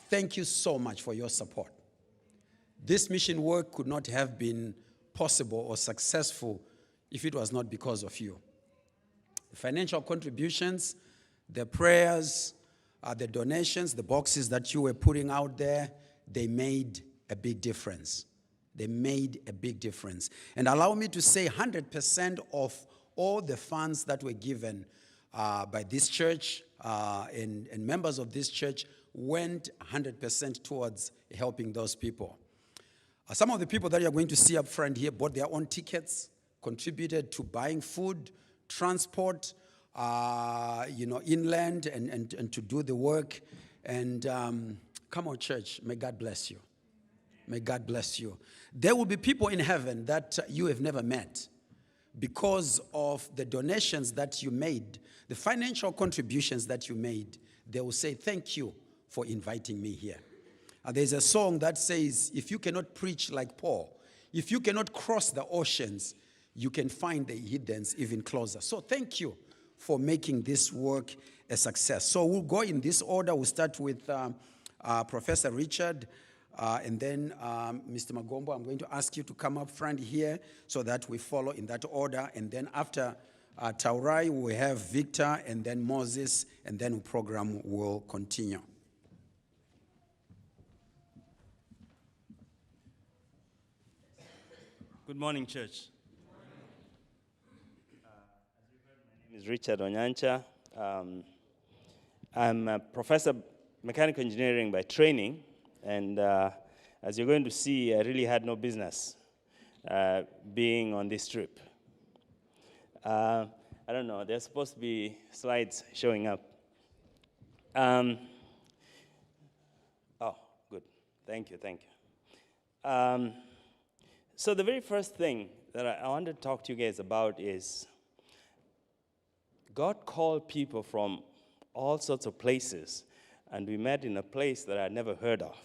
Thank you so much for your support. This mission work could not have been possible or successful if it was not because of you. The financial contributions, the prayers, the donations, the boxes that you were putting out there, they made a big difference. They made a big difference. And allow me to say 100% of all the funds that were given by this church and members of this church went 100% towards helping those people. Some of the people that you're going to see up front here bought their own tickets, contributed to buying food, transport, inland and to do the work. And come on, church, may God bless you. May God bless you. There will be people in heaven that you have never met because of the donations that you made, the financial contributions that you made. They will say, thank you for inviting me here. There's a song that says, if you cannot preach like Paul, if you cannot cross the oceans, you can find the heathens even closer. So thank you for making this work a success. So we'll go in this order. We'll start with Professor Richard, and then Mr. Magombo. I'm going to ask you to come up front here so that we follow in that order. And then after Taurai, we have Victor, and then Moses, and then the program will continue. Good morning, church. As you heard, my name is Richard Onyancha. I'm a professor of mechanical engineering by training, and as you're going to see, I really had no business being on this trip. I don't know, there's supposed to be slides showing up. Oh, good. Thank you. So the very first thing that I want to talk to you guys about is God called people from all sorts of places, and we met in a place that I'd never heard of.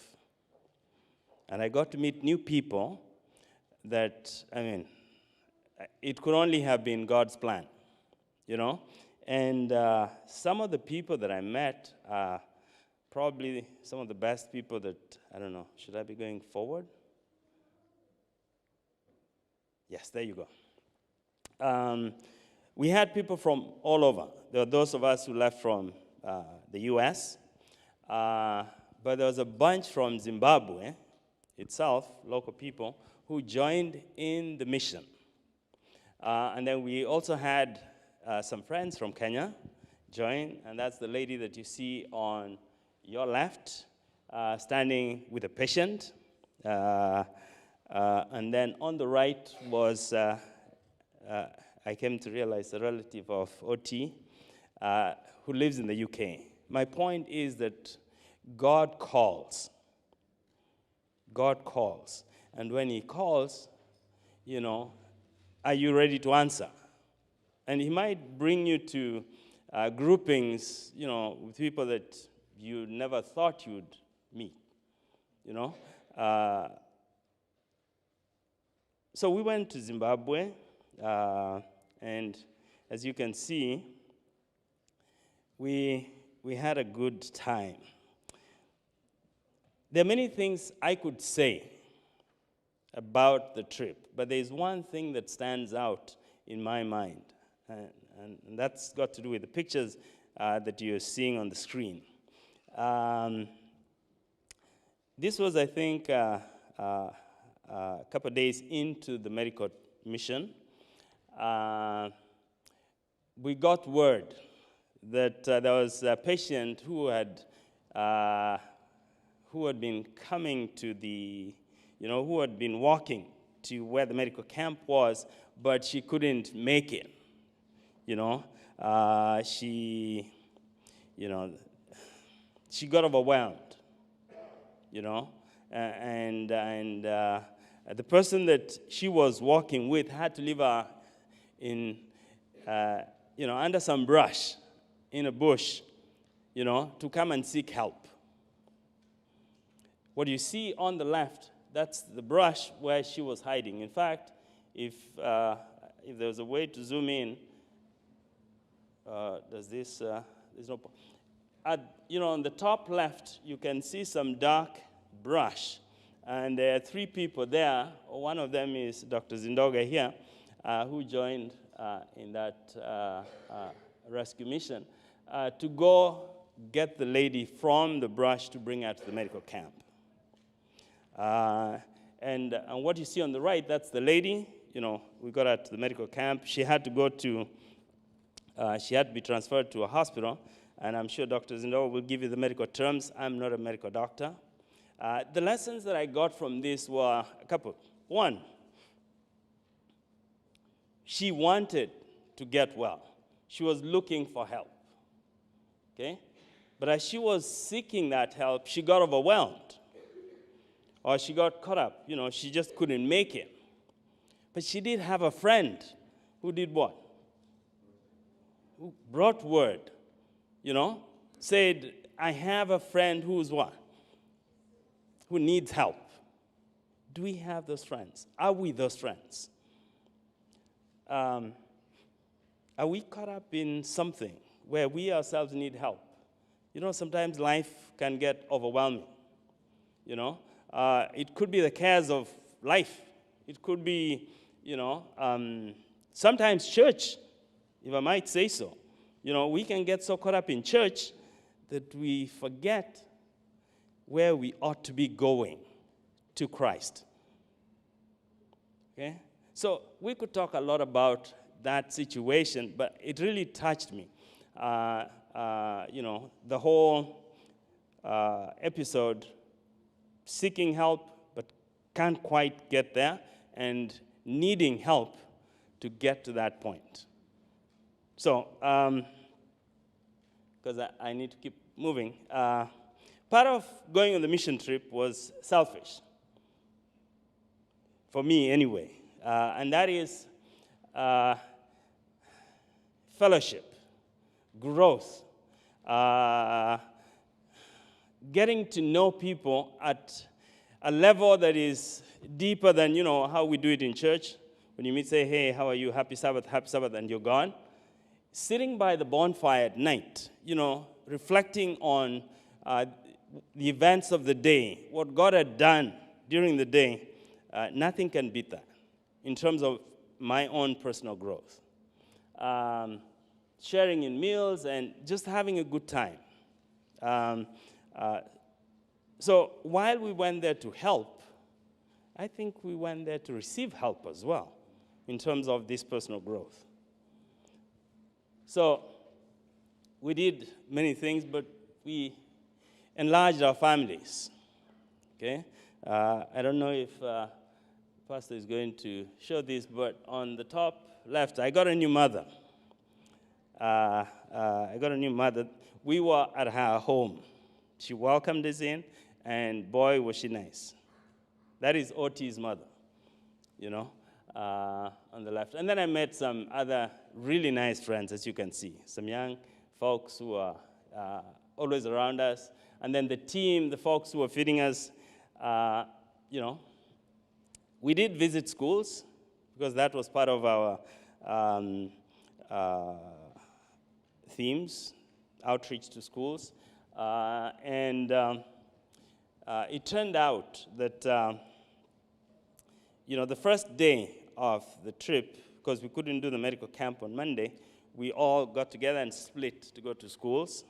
And I got to meet new people that, it could only have been God's plan, you know? And some of the people that I met are probably some of the best people that, I don't know, should I be going forward? Yes, there you go. We had people from all over. There were those of us who left from the U.S., but there was a bunch from Zimbabwe itself, local people, who joined in the mission. And then we also had some friends from Kenya join, and that's the lady that you see on your left, standing with a patient. And then on the right was, I came to realize, a relative of OT who lives in the UK. My point is that God calls. God calls. And when he calls, you know, are you ready to answer? And he might bring you to groupings, you know, with people that you never thought you'd meet, you know. So we went to Zimbabwe, and as you can see, we had a good time. There are many things I could say about the trip, but there's one thing that stands out in my mind, and that's got to do with the pictures that you're seeing on the screen. This was, I think, a couple of days into the medical mission. We got word that there was a patient who had been coming to the, who had been walking to where the medical camp was, but she couldn't make it. She got overwhelmed. And the person that she was walking with had to leave her in, under some brush in a bush, to come and seek help. What you see on the left, that's the brush where she was hiding. In fact, if there was a way to zoom in, there's no. On the top left, you can see some dark brush. And there are 3 people there. One of them is Dr. Zindoga here, who joined in that rescue mission to go get the lady from the brush to bring her to the medical camp. And what you see on the right, that's the lady. We got her to the medical camp. She had to be transferred to a hospital. And I'm sure Dr. Zindoga will give you the medical terms. I'm not a medical doctor. The lessons that I got from this were a couple. One, she wanted to get well. She was looking for help. Okay? But as she was seeking that help, she got overwhelmed. Or she got caught up. She just couldn't make it. But she did have a friend who did what? Who brought word. Said, I have a friend who's what? Who needs help. Do we have those friends? Are we those friends? Are we caught up in something where we ourselves need help? Sometimes life can get overwhelming. It could be the cares of life. It could be, sometimes church, if I might say so. We can get so caught up in church that we forget where we ought to be going to Christ. Okay? So we could talk a lot about that situation, but it really touched me. The whole episode, seeking help, but can't quite get there, and needing help to get to that point. So, because I need to keep moving, part of going on the mission trip was selfish, for me anyway, and that is fellowship, growth, getting to know people at a level that is deeper than, how we do it in church. When you meet, say, hey, how are you? Happy Sabbath, and you're gone. Sitting by the bonfire at night, reflecting on the events of the day, what God had done during the day, nothing can beat that in terms of my own personal growth. Sharing in meals and just having a good time. So while we went there to help, I think we went there to receive help as well in terms of this personal growth. So we did many things, but we enlarged our families. Okay? I don't know if Pastor is going to show this, but on the top left, I got a new mother. We were at her home. She welcomed us in, and boy, was she nice. That is Oti's mother, on the left. And then I met some other really nice friends, as you can see. Some young folks who are always around us. And then the team, the folks who are feeding us, we did visit schools, because that was part of our themes, outreach to schools. It turned out that, the first day of the trip, because we couldn't do the medical camp on Monday, we all got together and split to go to schools.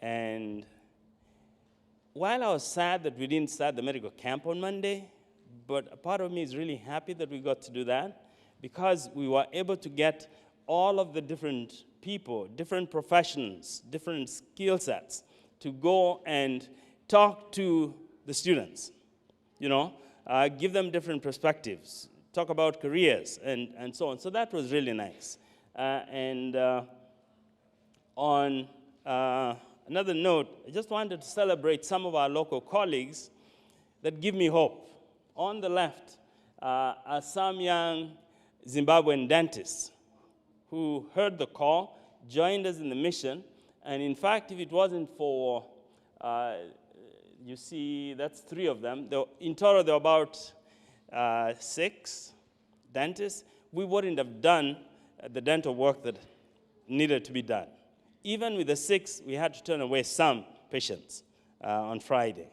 And while I was sad that we didn't start the medical camp on Monday, but a part of me is really happy that we got to do that, because we were able to get all of the different people, different professions, different skill sets, to go and talk to the students, give them different perspectives, talk about careers, and so on. So that was really nice. On another note, I just wanted to celebrate some of our local colleagues that give me hope. On the left are some young Zimbabwean dentists who heard the call, joined us in the mission, and in fact, if it wasn't for, you see, that's 3 of them. In total, there were about 6 dentists. We wouldn't have done the dental work that needed to be done even with the 6, we had to turn away some patients on Friday.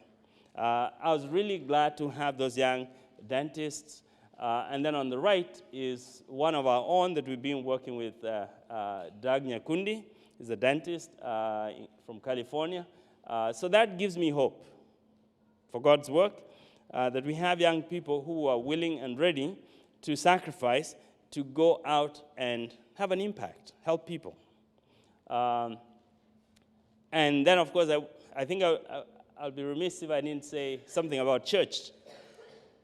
I was really glad to have those young dentists. And then on the right is one of our own that we've been working with, Doug Nyakundi. He's a dentist from California. So that gives me hope for God's work, that we have young people who are willing and ready to sacrifice to go out and have an impact, help people. And then, of course, I think I'll be remiss if I didn't say something about church.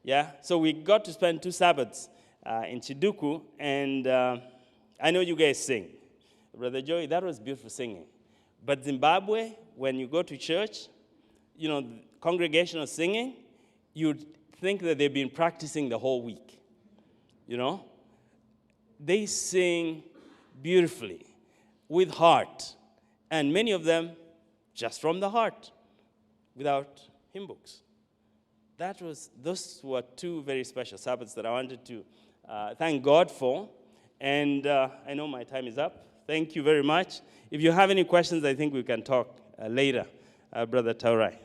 Yeah, so we got to spend 2 Sabbaths in Chiduku, and I know you guys sing. Brother Joey, that was beautiful singing. But Zimbabwe, when you go to church, you know, congregational singing, you'd think that they've been practicing the whole week, you know? They sing beautifully, with heart, and many of them just from the heart, without hymn books. Those were 2 very special Sabbaths that I wanted to thank God for. And I know my time is up. Thank you very much. If you have any questions, I think we can talk later. Brother Taurai.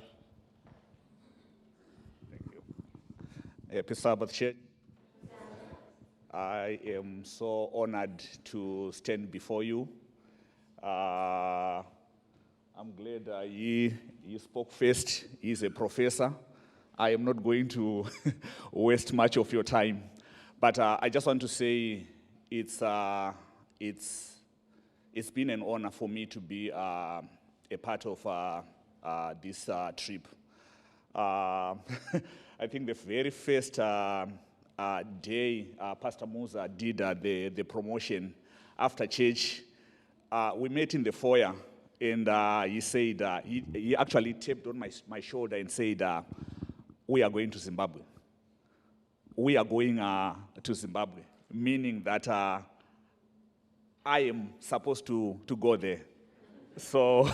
Thank you. Happy Sabbath, Church. I am so honored to stand before you. I'm glad he spoke first. He's a professor. I am not going to waste much of your time. But I just want to say it's been an honor for me to be a part of this trip. I think the very first day Pastor Muza did the promotion after church, we met in the foyer, and he said, he actually tapped on my shoulder and said, we are going to Zimbabwe. We are going to Zimbabwe, meaning that I am supposed to go there. So,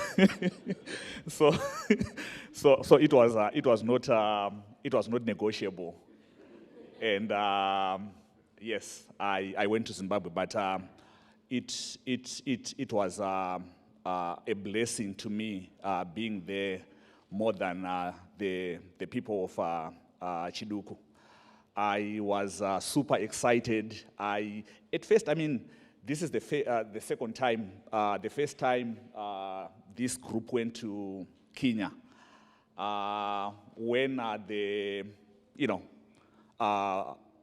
so it was not negotiable. And yes, I went to Zimbabwe, but it was a blessing to me being there more than the people of Chiduku. I was super excited. At first, I mean, this is the second time. The first time this group went to Kenya. When the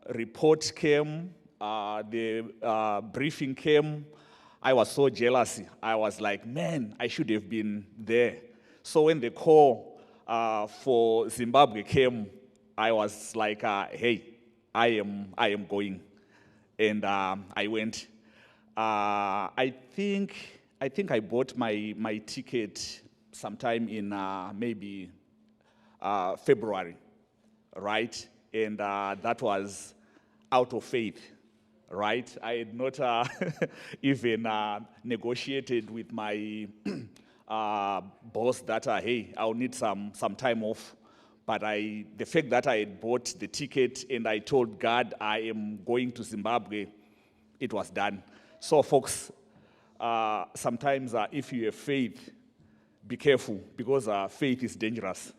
report came, the briefing came, I was so jealous. I was like, man, I should have been there. So when the call for Zimbabwe came, I was like, hey, I am going. And I went. I think I bought my ticket sometime in maybe February, right? And that was out of faith, right? I had not even negotiated with my boss that, hey, I'll need some time off. But the fact that I had bought the ticket and I told God I am going to Zimbabwe, it was done. So, folks, sometimes if you have faith, be careful, because faith is dangerous.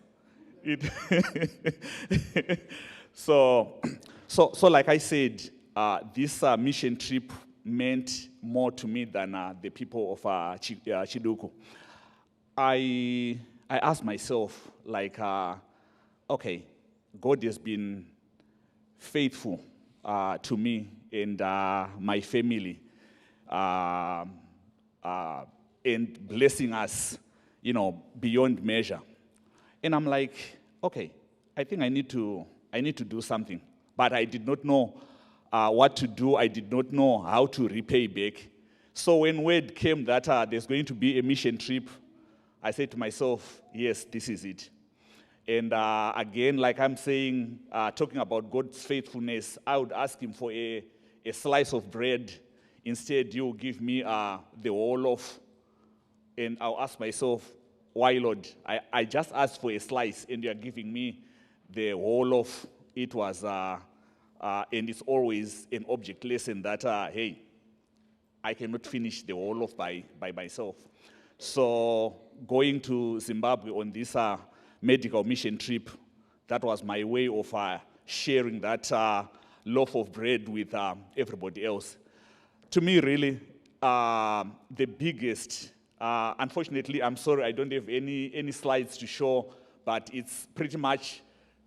So, like I said, this mission trip meant more to me than the people of Chiduku. I asked myself, like, okay, God has been faithful to me and my family, and blessing us, beyond measure. And I'm like, okay, I think I need to do something. But I did not know what to do. I did not know how to repay back. So when word came that there's going to be a mission trip, I said to myself, yes, this is it. And again, like I'm saying, talking about God's faithfulness, I would ask him for a slice of bread. Instead, you give me the whole loaf. And I'll ask myself, why, Lord? I just asked for a slice, and you're giving me the whole loaf. It was, and it's always an object lesson that, hey, I cannot finish the whole loaf by myself. So going to Zimbabwe on this medical mission trip, that was my way of sharing that loaf of bread with everybody else. To me, really, the biggest, unfortunately, I'm sorry, I don't have any slides to show, but it's pretty much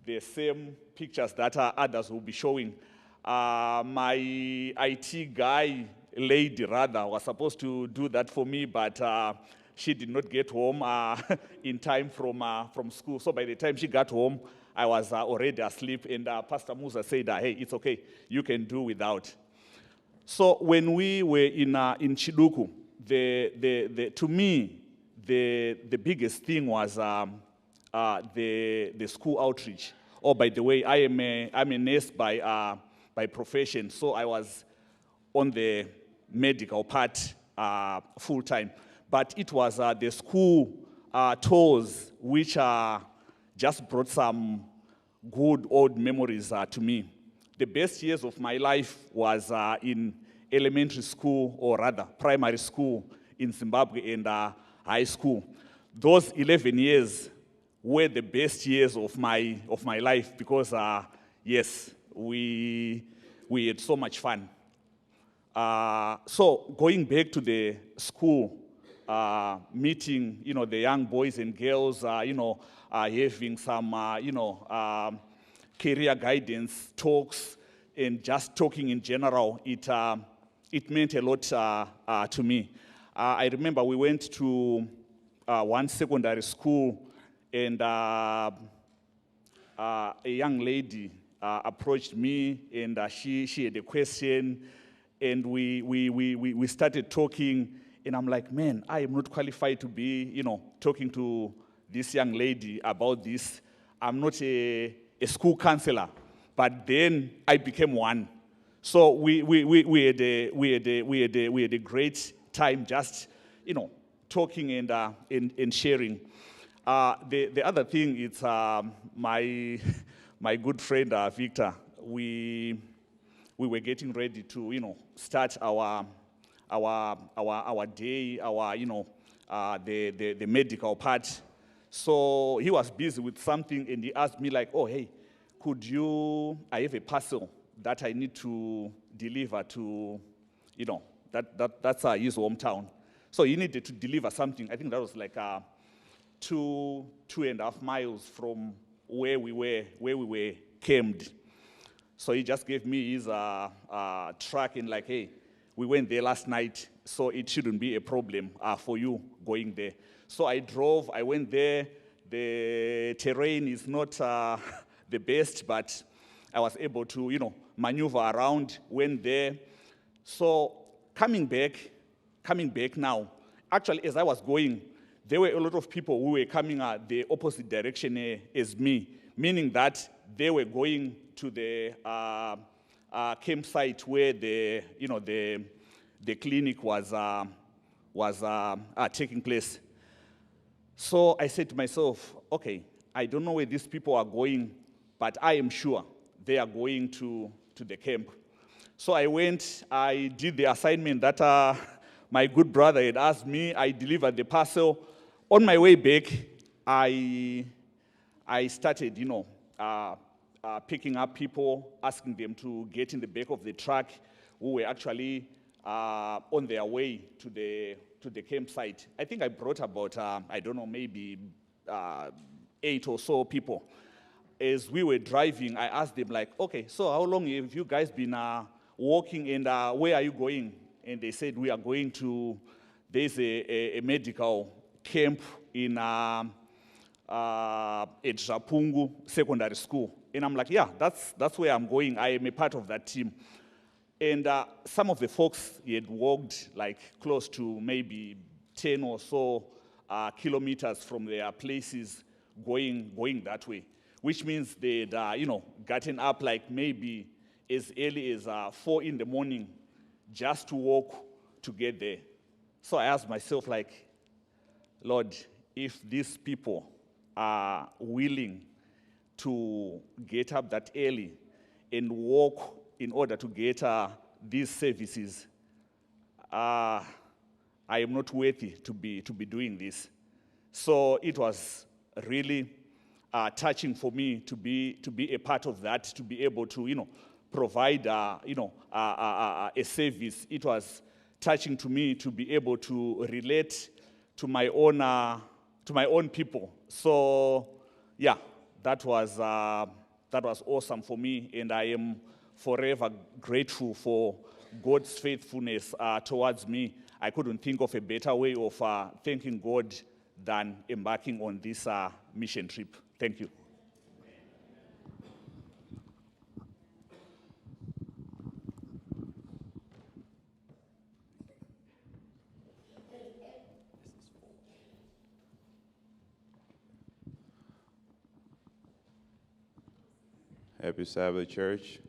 the same pictures that others will be showing. My IT guy, lady rather, was supposed to do that for me, but she did not get home in time from school. So by the time she got home, I was already asleep, and Pastor Muza said, hey, it's okay, you can do without. So when we were in Chiduku, to me, the biggest thing was the school outreach. Oh, by the way, I'm a nurse by profession, so I was on the medical part full time. But it was the school tours which just brought some good old memories to me. The best years of my life was in elementary school, or rather primary school in Zimbabwe, and high school. Those 11 years were the best years of my life because, yes, we had so much fun. So going back to the school, meeting, the young boys and girls, having some, career guidance talks, and just talking in general, it meant a lot to me. I remember we went to one secondary school, and a young lady approached me, and she had a question, and we started talking, and I'm like, man, I am not qualified to be, talking to this young lady about this. I'm not a school counselor, but then I became one. So we had a great time just, talking and sharing. The other thing is my good friend Victor. We were getting ready to start our day, the medical part. So he was busy with something, and he asked me like, oh, hey, I have a parcel that I need to deliver to, that's his hometown. So he needed to deliver something. I think that was like 2.5 miles from where we were camped. So he just gave me his truck and like, hey, we went there last night, so it shouldn't be a problem for you going there. So I drove, I went there. The terrain is not the best, but I was able to, maneuver around, went there. So coming back now, actually as I was going, there were a lot of people who were coming the opposite direction as me, meaning that they were going to the campsite where the clinic was taking place. So I said to myself, okay, I don't know where these people are going, but I am sure they are going to the camp. So I went, I did the assignment that my good brother had asked me. I delivered the parcel. On my way back, I started, picking up people, asking them to get in the back of the truck, who were actually on their way to the campsite. I think I brought about, maybe 8 or so people. As we were driving, I asked them like, okay, so how long have you guys been walking, and where are you going? And they said, we are going to, there's a medical camp in Edzapungu Secondary School. And I'm like, yeah, that's where I'm going. I am a part of that team. And some of the folks had walked like close to maybe 10 or so kilometers from their places going that way, which means they'd gotten up like maybe as early as 4 in the morning just to walk to get there. So I asked myself like, Lord, if these people are willing to get up that early and walk in order to get these services, I I am not worthy to be doing this. So it was really touching for me to be a part of that, to be able to, provide, a service. It was touching to me to be able to relate to my own people. So, yeah, that was awesome for me, and I am forever grateful for God's faithfulness towards me. I couldn't think of a better way of thanking God than embarking on this mission trip. Thank you. Happy Sabbath, church.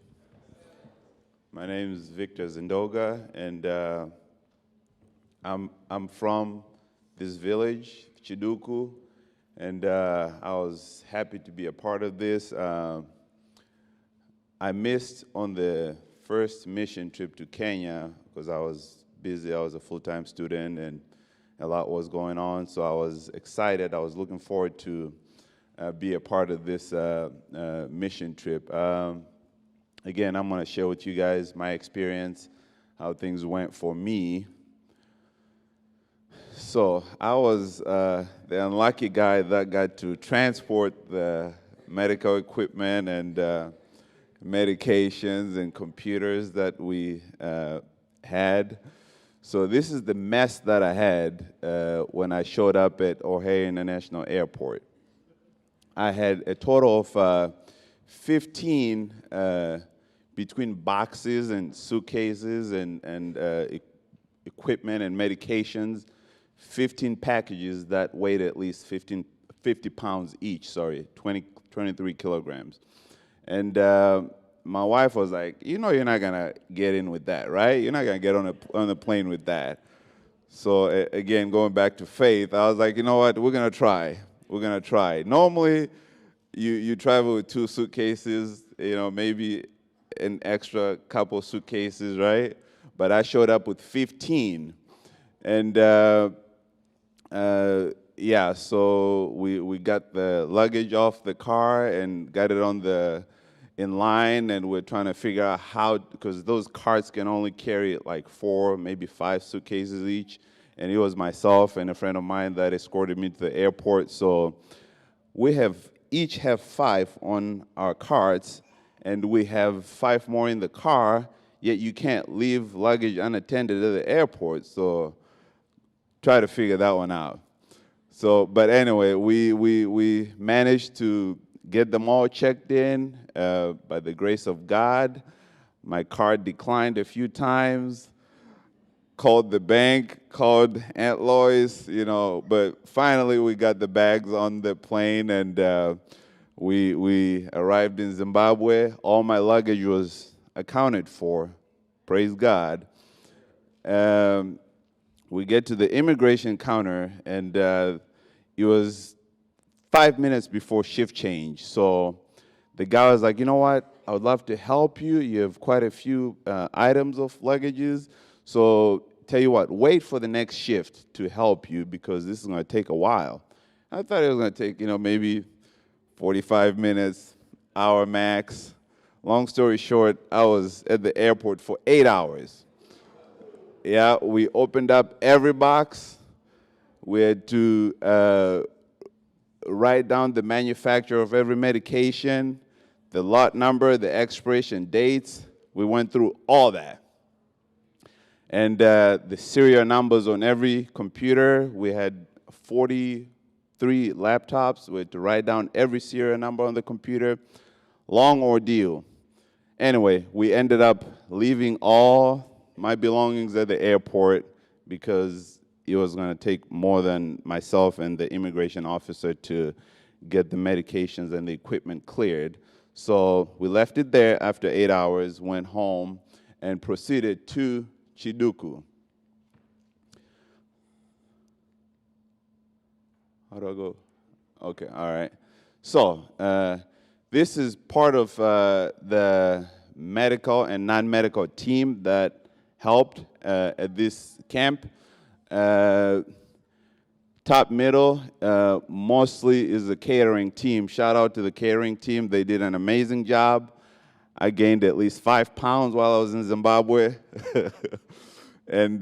My name is Victor Zindoga, and I'm from this village, Chiduku, and I was happy to be a part of this. I missed on the first mission trip to Kenya because I was busy. I was a full-time student, and a lot was going on, so I was excited. I was looking forward to be a part of this mission trip. Again, I'm going to share with you guys my experience, how things went for me. So I was the unlucky guy that got to transport the medical equipment and medications and computers that we had. So this is the mess that I had when I showed up at O'Hare International Airport. I had a total of 15 between boxes and suitcases and equipment and medications, 15 packages that weighed at least 50 pounds each, 23 kilograms. And my wife was like, you're not going to get in with that, right? You're not going to get on a plane with that. So again, going back to faith, I was like, you know what, we're going to try. We're going to try. Normally, you travel with 2 suitcases, maybe an extra couple suitcases, right? But I showed up with 15. And so we got the luggage off the car and got it in line, and we're trying to figure out how, because those carts can only carry like 4, maybe 5 suitcases each. And it was myself and a friend of mine that escorted me to the airport. So we each have 5 on our carts, and we have 5 more in the car, yet you can't leave luggage unattended at the airport. So try to figure that one out. So, but anyway, we managed to get them all checked in by the grace of God. My card declined a few times. Called the bank, called Aunt Lois, but finally we got the bags on the plane, and we arrived in Zimbabwe. All my luggage was accounted for, praise God. We get to the immigration counter, and it was 5 minutes before shift change. So the guy was like, you know what, I would love to help you. You have quite a few items of luggages. So tell you what, wait for the next shift to help you because this is going to take a while. I thought it was going to take, maybe 45 minutes, hour max. Long story short, I was at the airport for 8 hours. Yeah, we opened up every box. We had to write down the manufacturer of every medication, the lot number, the expiration dates. We went through all that. And the serial numbers on every computer. We had 43 laptops. We had to write down every serial number on the computer. Long ordeal. Anyway, we ended up leaving all my belongings at the airport because it was going to take more than myself and the immigration officer to get the medications and the equipment cleared. So we left it there after 8 hours, went home, and proceeded to Chiduku. How do I go? Okay, all right. So this is part of the medical and non-medical team that helped at this camp. Top middle, mostly is the catering team. Shout out to the catering team. They did an amazing job. I gained at least 5 pounds while I was in Zimbabwe. And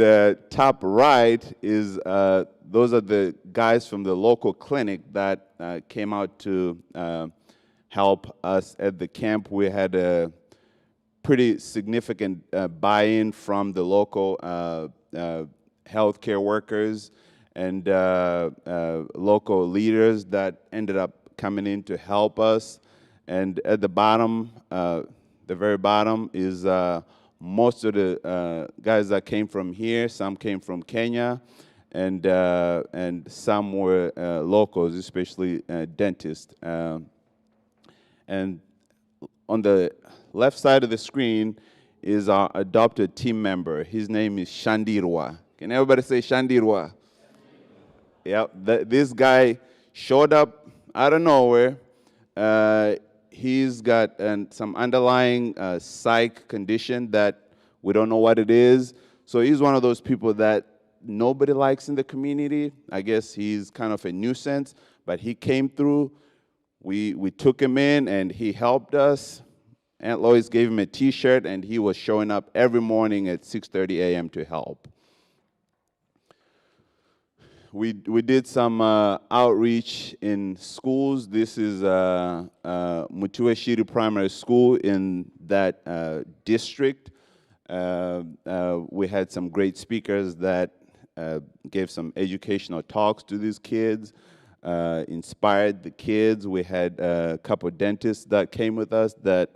top right is, those are the guys from the local clinic that came out to help us at the camp. We had a pretty significant buy-in from the local healthcare workers and local leaders that ended up coming in to help us. And at the bottom, the very bottom, is most of the guys that came from here. Some came from Kenya, and some were locals, especially dentists. And on the left side of the screen is our adopted team member. His name is Shandirwa. Can everybody say Shandirwa? Yep, this guy showed up out of nowhere. He's got some underlying psych condition that we don't know what it is. So he's one of those people that nobody likes in the community. I guess he's kind of a nuisance, but he came through. We took him in, and he helped us. Aunt Lois gave him a T-shirt, and he was showing up every morning at 6:30 a.m. to help. We did some outreach in schools. This is Mutueshiri Primary School in that district. We had some great speakers that gave some educational talks to these kids, inspired the kids. We had a couple of dentists that came with us that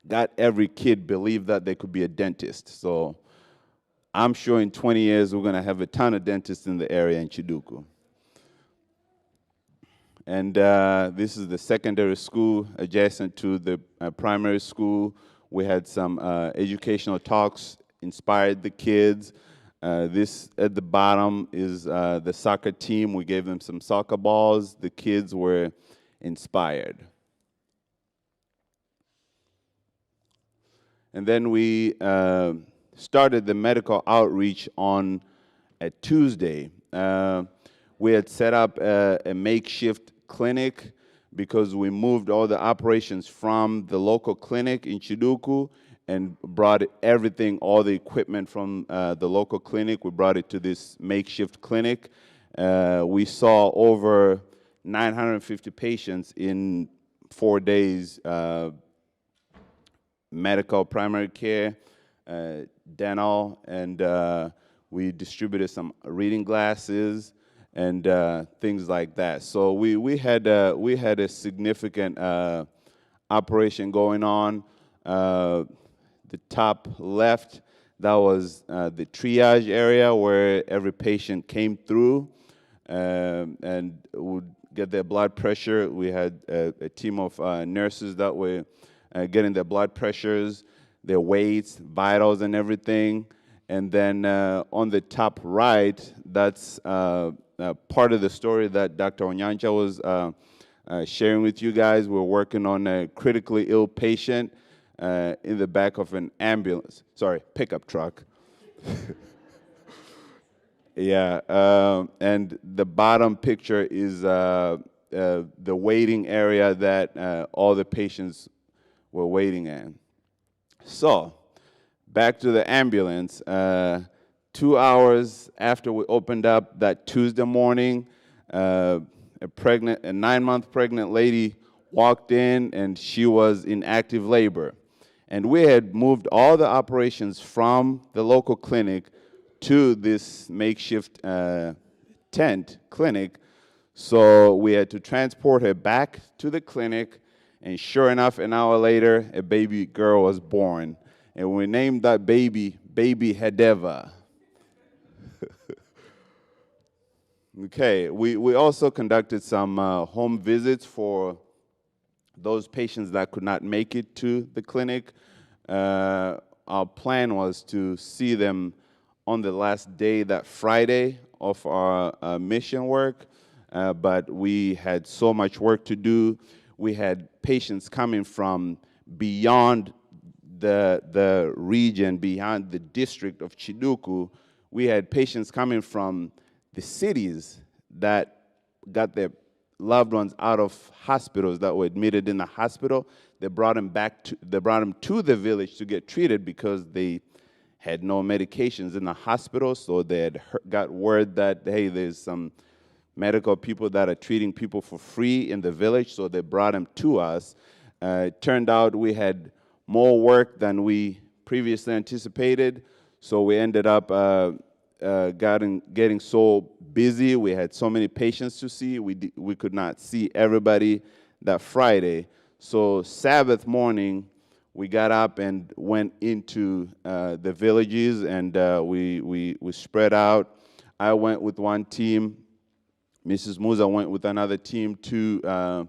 got every kid believe that they could be a dentist. So I'm sure in 20 years we're going to have a ton of dentists in the area in Chiduku. And this is the secondary school adjacent to the primary school. We had some educational talks, inspired the kids. This at the bottom is the soccer team. We gave them some soccer balls. The kids were inspired. And then we started the medical outreach on a Tuesday. We had set up a makeshift clinic because we moved all the operations from the local clinic in Chiduku and brought everything, all the equipment from the local clinic. We brought it to this makeshift clinic. We saw over 950 patients in 4 days, medical, primary care, dental, and we distributed some reading glasses and things like that. So we had a significant operation going on. The top left, that was the triage area where every patient came through and would get their blood pressure. We had a team of nurses that were getting their blood pressures, their weights, vitals, and everything. And then on the top right, that's part of the story that Dr. Onyancha was sharing with you guys. We're working on a critically ill patient in the back of an ambulance, pickup truck. Yeah, and the bottom picture is the waiting area that all the patients were waiting in. So, back to the ambulance. 2 hours after we opened up that Tuesday morning, a 9-month pregnant lady walked in, and she was in active labor. And we had moved all the operations from the local clinic to this makeshift tent clinic. So we had to transport her back to the clinic, and sure enough, an hour later, a baby girl was born. And we named that baby Hedeva. Okay, we also conducted some home visits for those patients that could not make it to the clinic. Our plan was to see them on the last day, that Friday of our mission work, but we had so much work to do. We had patients coming from beyond the region, beyond the district of Chiduku. we had patients coming from the cities that got their loved ones out of hospitals that were admitted in the hospital. They brought them to the village to get treated because they had no medications in the hospital. So they had got word that, hey, there's some medical people that are treating people for free in the village. So they brought them to us. It turned out we had more work than we previously anticipated. So we ended up getting so busy. We had so many patients to see. We could not see everybody that Friday. So Sabbath morning, we got up and went into the villages, and we spread out. I went with one team. Mrs. Muza went with another team to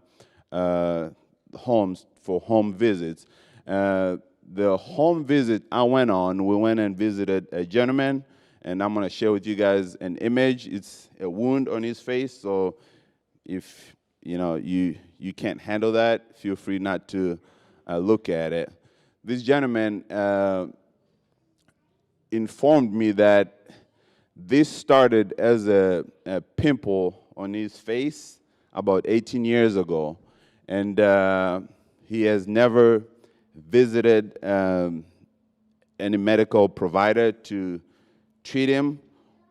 homes for home visits. The home visit I went on, we went and visited a gentleman, and I'm going to share with you guys an image. It's a wound on his face, so if you can't handle that, feel free not to look at it. This gentleman informed me that this started as a pimple on his face about 18 years ago, and he has never visited any medical provider to treat him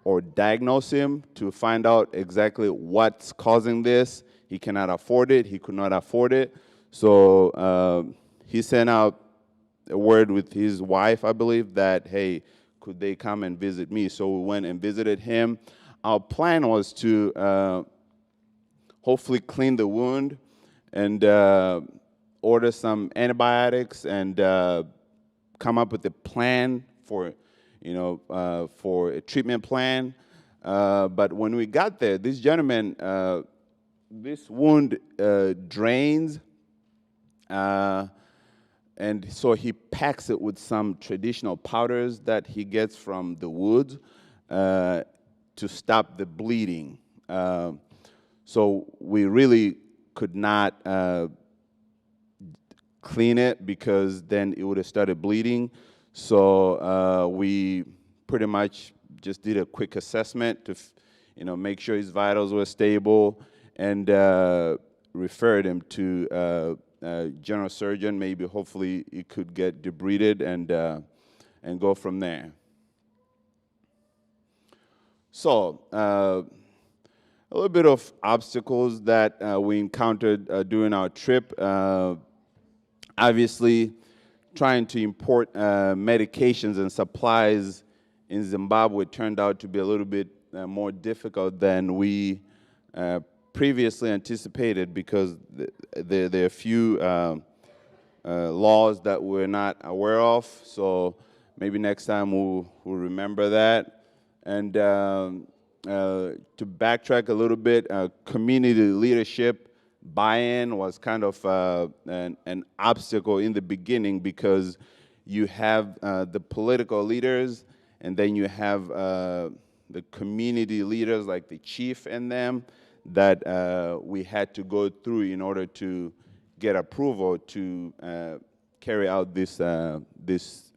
or diagnose him to find out exactly what's causing this. He cannot afford it. He could not afford it. So he sent out a word with his wife, I believe, that, hey, could they come and visit me? So we went and visited him. Our plan was to hopefully clean the wound and order some antibiotics and come up with a plan for a treatment plan. But when we got there, this gentleman, this wound drains, and so he packs it with some traditional powders that he gets from the woods to stop the bleeding. So we really could not clean it because then it would have started bleeding. So we pretty much just did a quick assessment to make sure his vitals were stable, and referred him to a general surgeon. Maybe hopefully it could get debrided and go from there. So a little bit of obstacles that we encountered during our trip. Obviously, trying to import medications and supplies in Zimbabwe turned out to be a little bit more difficult than we previously anticipated, because there are a few laws that we're not aware of. So maybe next time we'll remember that. And to backtrack a little bit, community leadership buy-in was kind of an obstacle in the beginning, because you have the political leaders, and then you have the community leaders like the chief and them that we had to go through in order to get approval to carry out this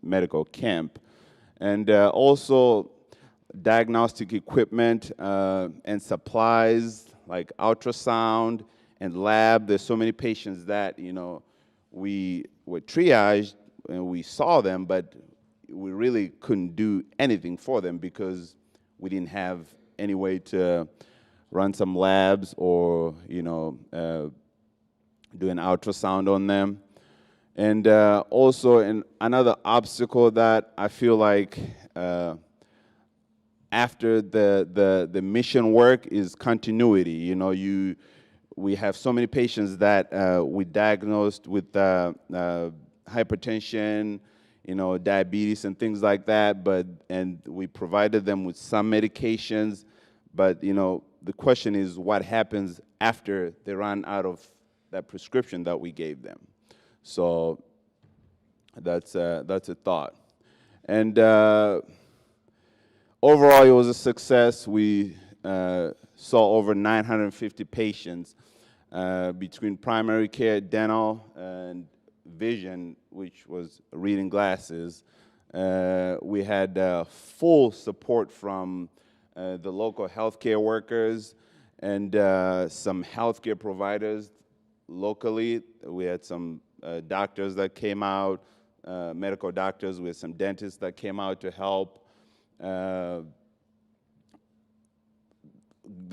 medical camp. And also diagnostic equipment and supplies like ultrasound and lab. There's so many patients that we were triaged and we saw them, but we really couldn't do anything for them because we didn't have any way to run some labs or do an ultrasound on them. And also another obstacle that I feel like after the mission work is continuity. We have so many patients that we diagnosed with hypertension, diabetes and things like that, and we provided them with some medications, but the question is what happens after they run out of that prescription that we gave them. So that's a thought. And overall, it was a success. We saw over 950 patients between primary care, dental, and vision, which was reading glasses. We had full support from the local healthcare workers and some healthcare providers locally. We had some doctors that came out, medical doctors. We had some dentists that came out to help. The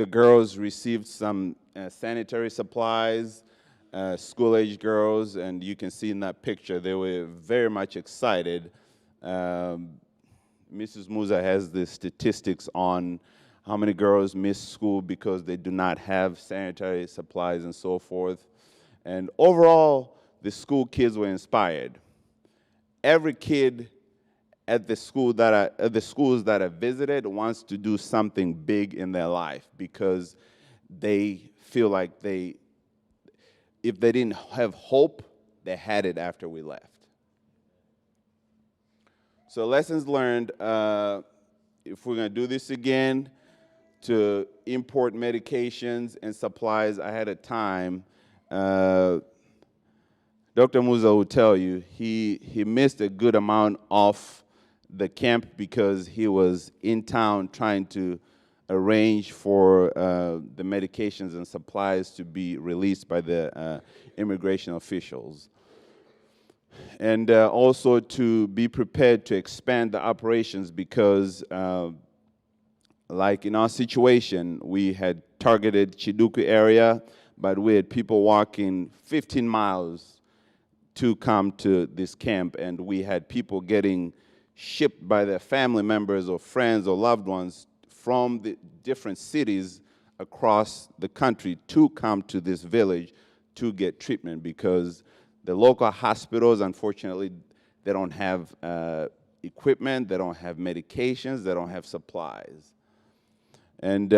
girls received some sanitary supplies, school-age girls, and you can see in that picture they were very much excited. Mrs. Muza has the statistics on how many girls miss school because they do not have sanitary supplies and so forth. And overall, the school kids were inspired. Every kid at the schools that I visited wants to do something big in their life because they feel like if they didn't have hope, they had it after we left. So lessons learned, if we're gonna do this again, to import medications and supplies ahead of time, Dr. Muza will tell you he missed a good amount of the camp because he was in town trying to arrange for the medications and supplies to be released by the immigration officials. And also to be prepared to expand the operations because like in our situation, we had targeted Chiduku area, but we had people walking 15 miles to come to this camp, and we had people getting shipped by their family members or friends or loved ones from the different cities across the country to come to this village to get treatment because the local hospitals, unfortunately, they don't have equipment, they don't have medications, they don't have supplies. And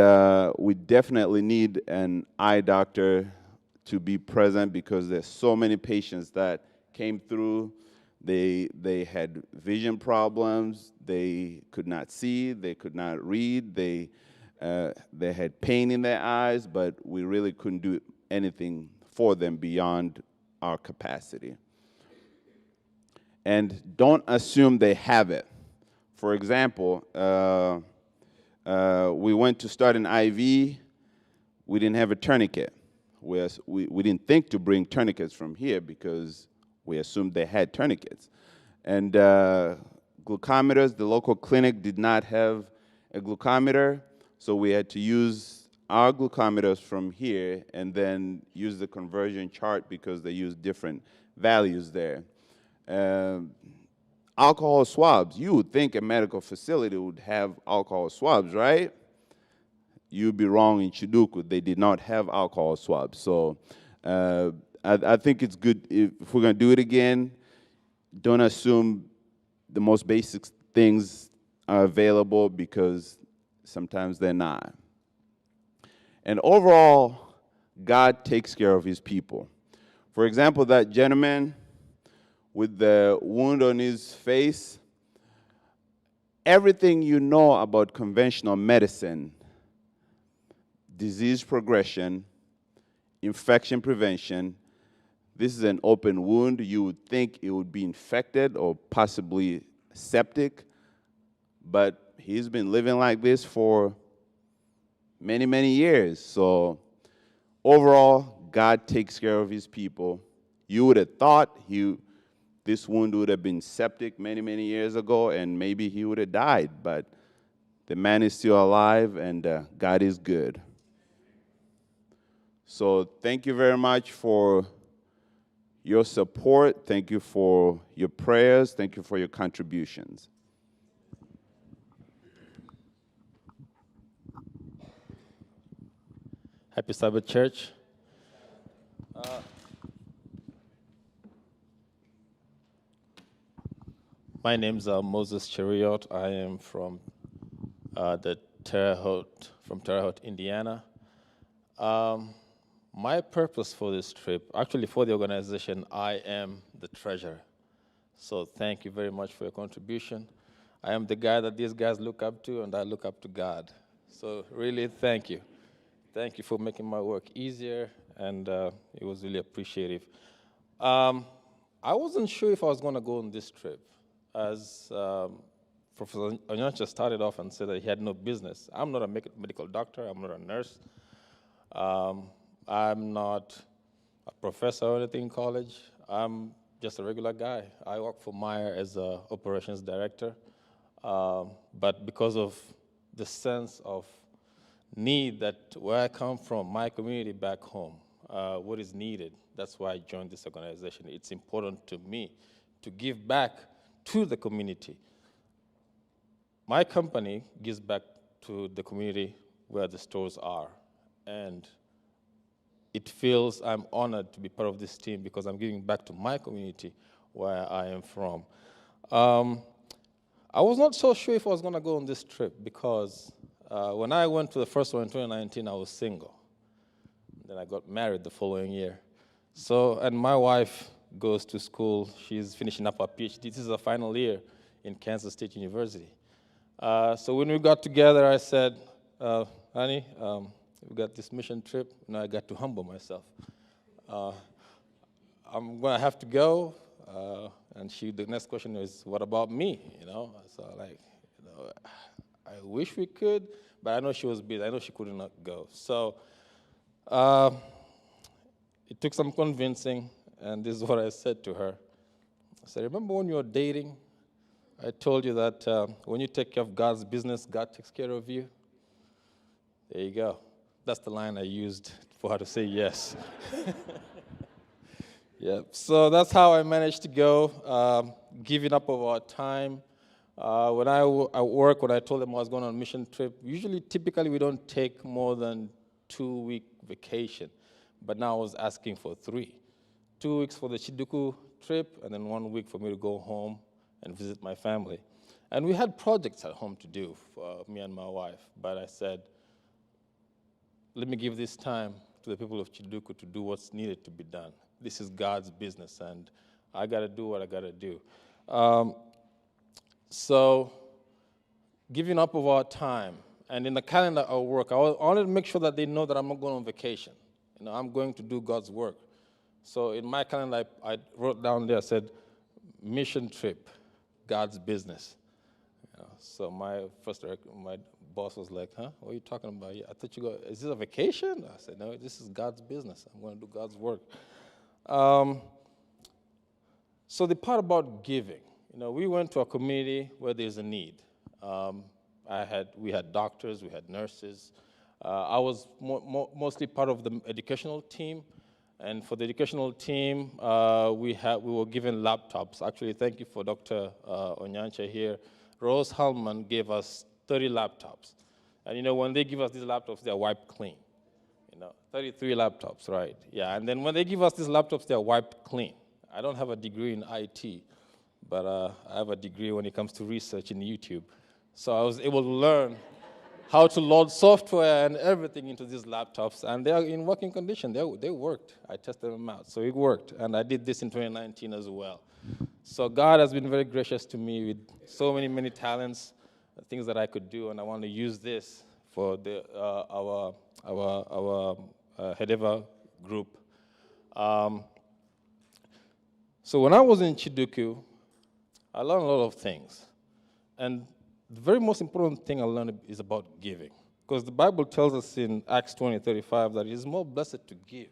we definitely need an eye doctor to be present because there's so many patients that came through. They had vision problems, they could not see, they could not read, they had pain in their eyes, but we really couldn't do anything for them beyond our capacity. And don't assume they have it. For example, we went to start an IV, we didn't have a tourniquet. We didn't think to bring tourniquets from here because we assumed they had tourniquets. And glucometers, the local clinic did not have a glucometer, so we had to use our glucometers from here and then use the conversion chart because they use different values there. Alcohol swabs, you would think a medical facility would have alcohol swabs, right? You'd be wrong in Chiduku, they did not have alcohol swabs. So I think it's good if we're gonna do it again, don't assume the most basic things are available because sometimes they're not. And overall, God takes care of his people. For example, that gentleman with the wound on his face, everything you know about conventional medicine, disease progression, infection prevention, this is an open wound. You would think it would be infected or possibly septic, but he's been living like this for many, many years. So overall, God takes care of his people. You would have thought this wound would have been septic many, many years ago, and maybe he would have died, but the man is still alive, and God is good. So thank you very much for your support. Thank you for your prayers. Thank you for your contributions. Happy Sabbath, church. My name's Moses Chariot. I am from Terre Haute, Indiana. My purpose for this trip, actually for the organization, I am the treasurer. So thank you very much for your contribution. I am the guy that these guys look up to, and I look up to God. So really, thank you. Thank you for making my work easier, and it was really appreciative. I wasn't sure if I was going to go on this trip. as Professor Onias started off and said that he had no business. I'm not a medical doctor. I'm not a nurse. I'm not a professor or anything in college. I'm just a regular guy. I work for Meyer as an operations director. But because of the sense of need that where I come from, my community back home, what is needed, that's why I joined this organization. It's important to me to give back to the community. My company gives back to the community where the stores are. And it feels I'm honored to be part of this team because I'm giving back to my community where I am from. I was not so sure if I was going to go on this trip because when I went to the first one in 2019, I was single. Then I got married the following year. So, and my wife goes to school. She's finishing up her PhD. This is her final year in Kansas State University. So when we got together, I said, honey, we got this mission trip. Now I got to humble myself. I'm going to have to go. And the next question is, what about me? So I wish we could, but I know she was busy. I know she could not go. So it took some convincing, and this is what I said to her. I said, remember when you were dating? I told you that when you take care of God's business, God takes care of you. There you go. That's the line I used for her to say yes. Yeah. So that's how I managed to go, giving up of our time. When I work, when I told them I was going on a mission trip, typically we don't take more than 2-week vacation. But now I was asking for 3. 2 weeks for the Chiduku trip, and then 1 week for me to go home and visit my family. And we had projects at home to do for me and my wife. But I said, let me give this time to the people of Chiduku to do what's needed to be done. This is God's business, and I got to do what I got to do. So giving up of our time, and in the calendar of work, I wanted to make sure that they know that I'm not going on vacation. I'm going to do God's work. So in my calendar, I wrote down there, I said, mission trip, God's business. So my boss was like, huh? What are you talking about? I thought is this a vacation? I said, no, this is God's business. I'm going to do God's work. So the part about giving, we went to a community where there's a need. We had doctors, we had nurses. I was mostly part of the educational team. And for the educational team, we were given laptops. Actually, thank you for Dr. Onyancha here. Rose Hallman gave us 30 laptops. And when they give us these laptops, they're wiped clean. 33 laptops, right? Yeah, and then when they give us these laptops, they're wiped clean. I don't have a degree in IT, but I have a degree when it comes to research in YouTube. So I was able to learn how to load software and everything into these laptops, and they are in working condition. They worked. I tested them out, so it worked. And I did this in 2019 as well. So God has been very gracious to me with so many talents, things that I could do, and I want to use this for our Hedeva group. So when I was in Chiduku, I learned a lot of things. And the very most important thing I learned is about giving. Because the Bible tells us in Acts 20:35 that it is more blessed to give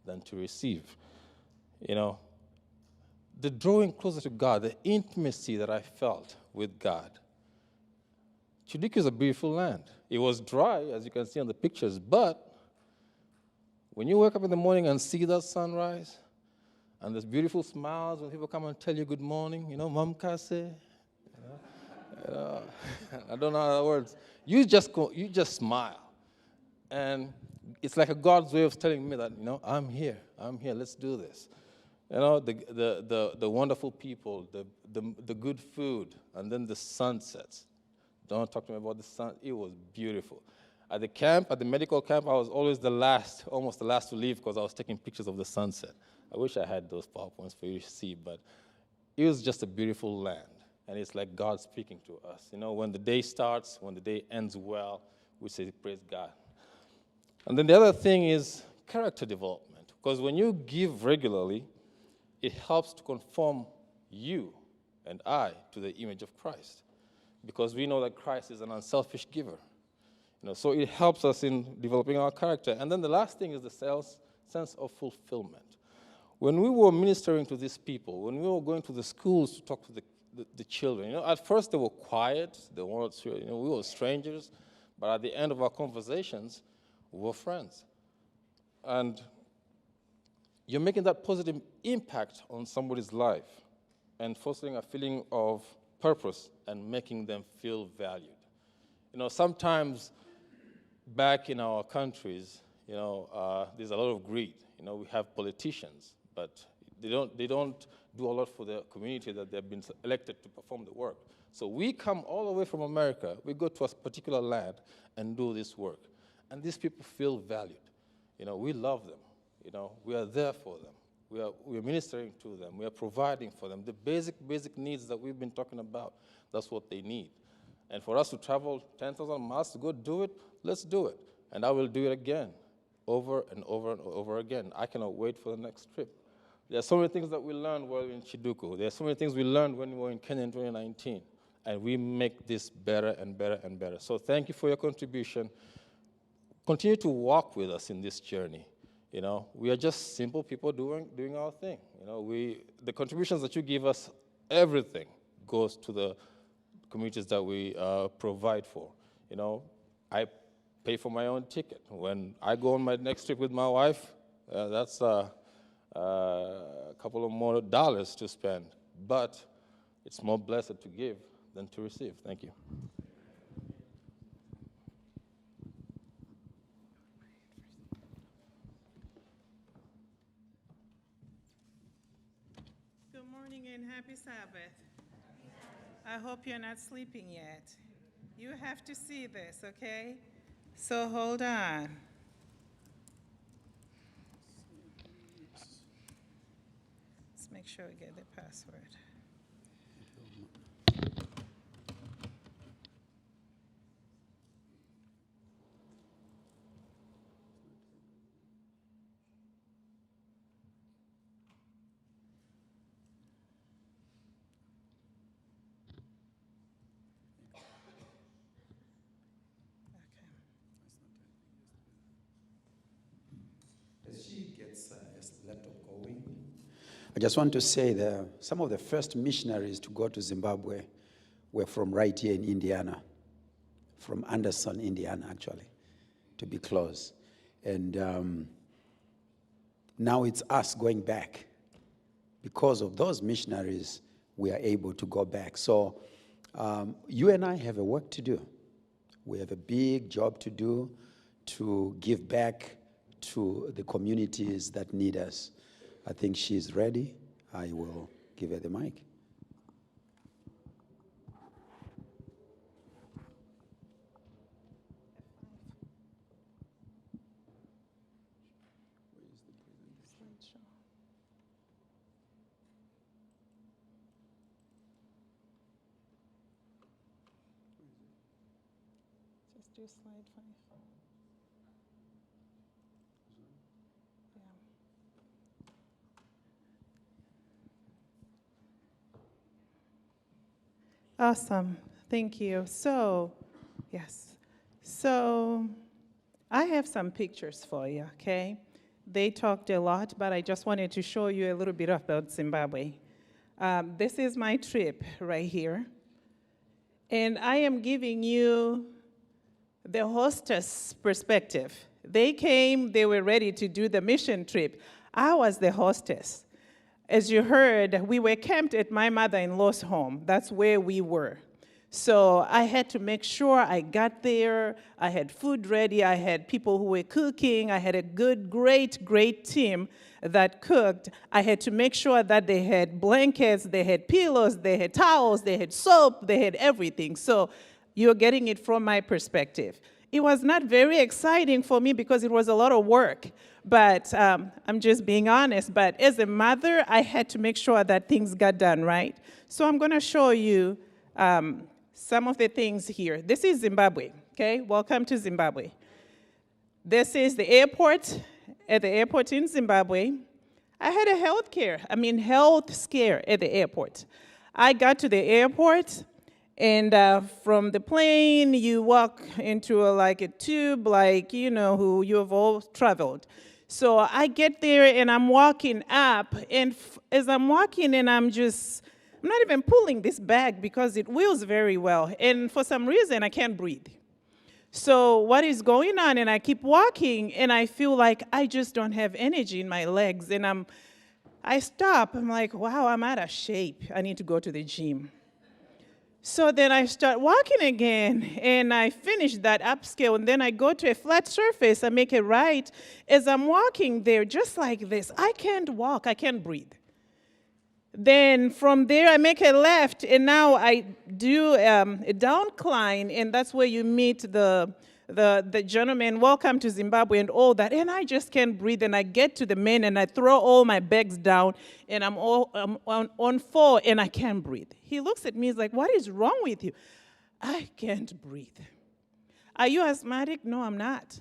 than to receive. The drawing closer to God, the intimacy that I felt with God. Chiduku is a beautiful land. It was dry, as you can see on the pictures, but when you wake up in the morning and see that sunrise, and there's beautiful smiles when people come and tell you good morning, Mam Kase, I don't know other words. You just smile. And it's like a God's way of telling me that, I'm here, let's do this. The wonderful people, the good food, and then the sunsets. Don't talk to me about the sun. It was beautiful. At the medical camp, I was always almost the last to leave because I was taking pictures of the sunset. I wish I had those PowerPoints for you to see, but it was just a beautiful land. And it's like God speaking to us. When the day starts, when the day ends well, we say, praise God. And then the other thing is character development. Because when you give regularly, it helps to conform you and I to the image of Christ, because we know that Christ is an unselfish giver. So it helps us in developing our character. And then the last thing is the sense of fulfillment. When we were ministering to these people, when we were going to the schools to talk to the children, at first they were quiet, they weren't, we were strangers, but at the end of our conversations, we were friends. And you're making that positive impact on somebody's life and fostering a feeling of purpose and making them feel valued. Sometimes back in our countries, there's a lot of greed. We have politicians, but they don't do a lot for the community that they've been elected to perform the work. So we come all the way from America, we go to a particular land and do this work. And these people feel valued. We love them. We are there for them. We are ministering to them. We are providing for them. The basic needs that we've been talking about, that's what they need. And for us to travel 10,000 miles to go do it, let's do it. And I will do it again, over and over and over again. I cannot wait for the next trip. There are so many things that we learned while in Chiduku. There are so many things we learned when we were in Kenya in 2019. And we make this better and better and better. So thank you for your contribution. Continue to walk with us in this journey. We are just simple people doing our thing. The contributions that you give us, everything goes to the communities that we provide for. I pay for my own ticket. When I go on my next trip with my wife, that's a couple of more dollars to spend. But it's more blessed to give than to receive. Thank you. Good morning and happy Sabbath. I hope you're not sleeping yet. You have to see this, okay? So hold on. Let's make sure we get the password. As she gets a laptop going, I just want to say that some of the first missionaries to go to Zimbabwe were from right here in Indiana, from Anderson, Indiana, actually, to be close. And now it's us going back. Because of those missionaries, we are able to go back. So you and I have a work to do. We have a big job to do to give back to the communities that need us. I think she's ready. I will give her the mic. Just do slide 5. Awesome. Thank you. So, yes. So, I have some pictures for you, okay? They talked a lot, but I just wanted to show you a little bit about Zimbabwe. This is my trip right here. And I am giving you the hostess perspective. They came, they were ready to do the mission trip. I was the hostess. As you heard, we were camped at my mother-in-law's home. That's where we were. So I had to make sure I got there. I had food ready. I had people who were cooking. I had a good, great team that cooked. I had to make sure that they had blankets, they had pillows, they had towels, they had soap, they had everything. So you're getting it from my perspective. It was not very exciting for me because it was a lot of work. But I'm just being honest. But as a mother, I had to make sure that things got done right. So I'm going to show you some of the things here. This is Zimbabwe, okay? Welcome to Zimbabwe. This is the airport. At the airport in Zimbabwe, I had a health scare at the airport. I got to the airport, and from the plane, you walk into like a tube, like, who you have all traveled. So I get there, and I'm walking up, and as I'm walking, and I'm not even pulling this bag because it wheels very well, and for some reason, I can't breathe. So what is going on? And I keep walking, and I feel like I just don't have energy in my legs, and I stop. I'm like, wow, I'm out of shape. I need to go to the gym. So then I start walking again, and I finish that upscale, and then I go to a flat surface. I make a right. As I'm walking there, just like this, I can't walk. I can't breathe. Then from there, I make a left, and now I do a downcline, and that's where you meet the gentleman, welcome to Zimbabwe, and all that. And I just can't breathe, and I get to the man, and I throw all my bags down, and I'm on 4, and I can't breathe. He looks at me, he's like, what is wrong with you? I can't breathe. Are you asthmatic? No, I'm not.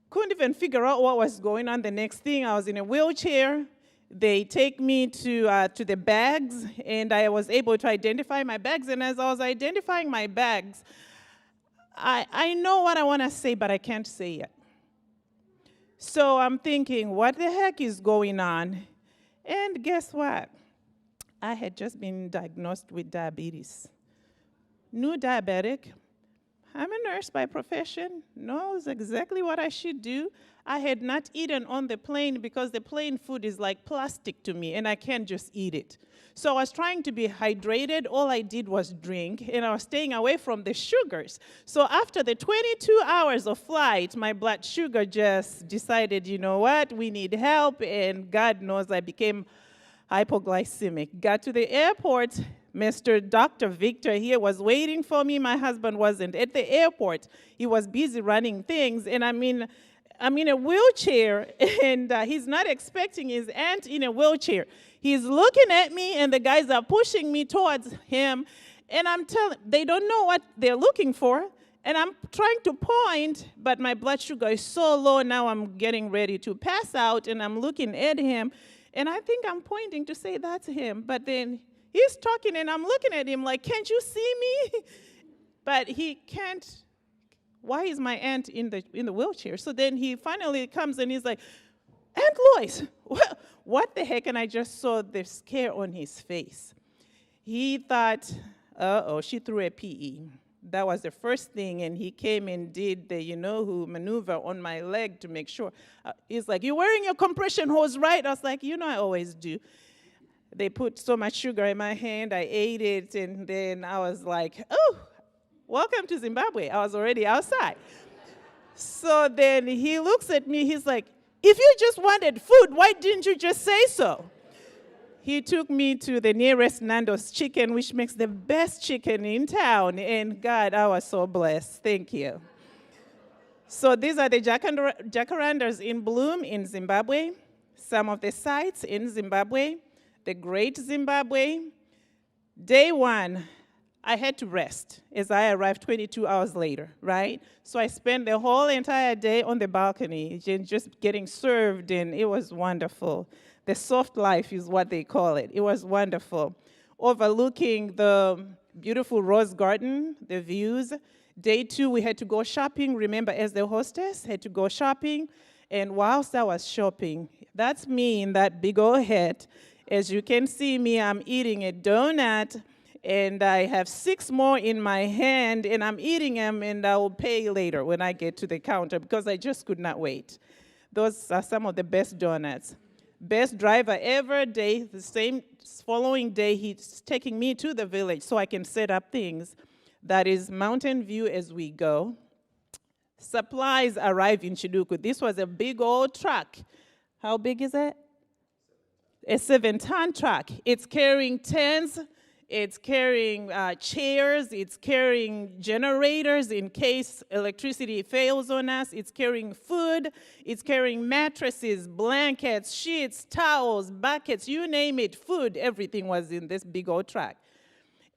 Couldn't even figure out what was going on. The next thing, I was in a wheelchair. They take me to the bags, and I was able to identify my bags. And as I was identifying my bags, I know what I want to say, but I can't say it. So I'm thinking, what the heck is going on? And guess what? I had just been diagnosed with diabetes. New diabetic. I'm a nurse by profession, knows exactly what I should do. I had not eaten on the plane because the plane food is like plastic to me, and I can't just eat it. So I was trying to be hydrated. All I did was drink, and I was staying away from the sugars. So after the 22 hours of flight, my blood sugar just decided, you know what, we need help, and God knows I became hypoglycemic. Got to the airport. Mr. Dr. Victor here was waiting for me. My husband wasn't at the airport. He was busy running things, and I'm in a wheelchair, and he's not expecting his aunt in a wheelchair. He's looking at me, and the guys are pushing me towards him, and they don't know what they're looking for, and I'm trying to point, but my blood sugar is so low now I'm getting ready to pass out, and I'm looking at him, and I think I'm pointing to say that's him, but then he's talking, and I'm looking at him like, can't you see me? But he can't. Why is my aunt in the wheelchair? So then he finally comes, and he's like, Aunt Lois, what the heck? And I just saw the scare on his face. He thought, uh-oh, she threw a PE. That was the first thing, and he came and did the you-know-who maneuver on my leg to make sure. He's like, you're wearing your compression hose, right? I was like, I always do. They put so much sugar in my hand, I ate it, and then I was like, oh, welcome to Zimbabwe. I was already outside. So then he looks at me, he's like, if you just wanted food, why didn't you just say so? He took me to the nearest Nando's Chicken, which makes the best chicken in town, and God, I was so blessed. Thank you. So these are the jacarandas in bloom in Zimbabwe, some of the sites in Zimbabwe, the Great Zimbabwe. Day 1, I had to rest as I arrived 22 hours later, right? So I spent the whole entire day on the balcony just getting served, and it was wonderful. The soft life is what they call it. It was wonderful. Overlooking the beautiful rose garden, the views. Day 2, we had to go shopping. Remember, as the hostess, had to go shopping. And whilst I was shopping, that's me in that big old hat. As you can see me, I'm eating a donut, and I have 6 more in my hand, and I'm eating them, and I will pay later when I get to the counter because I just could not wait. Those are some of the best donuts. Best driver ever. The same following day, he's taking me to the village so I can set up things. That is Mountain View as we go. Supplies arrive in Chiduku. This was a big old truck. How big is it? A 7-ton truck. It's carrying tents. It's carrying chairs, it's carrying generators in case electricity fails on us, it's carrying food, it's carrying mattresses, blankets, sheets, towels, buckets, you name it, food, everything was in this big old truck.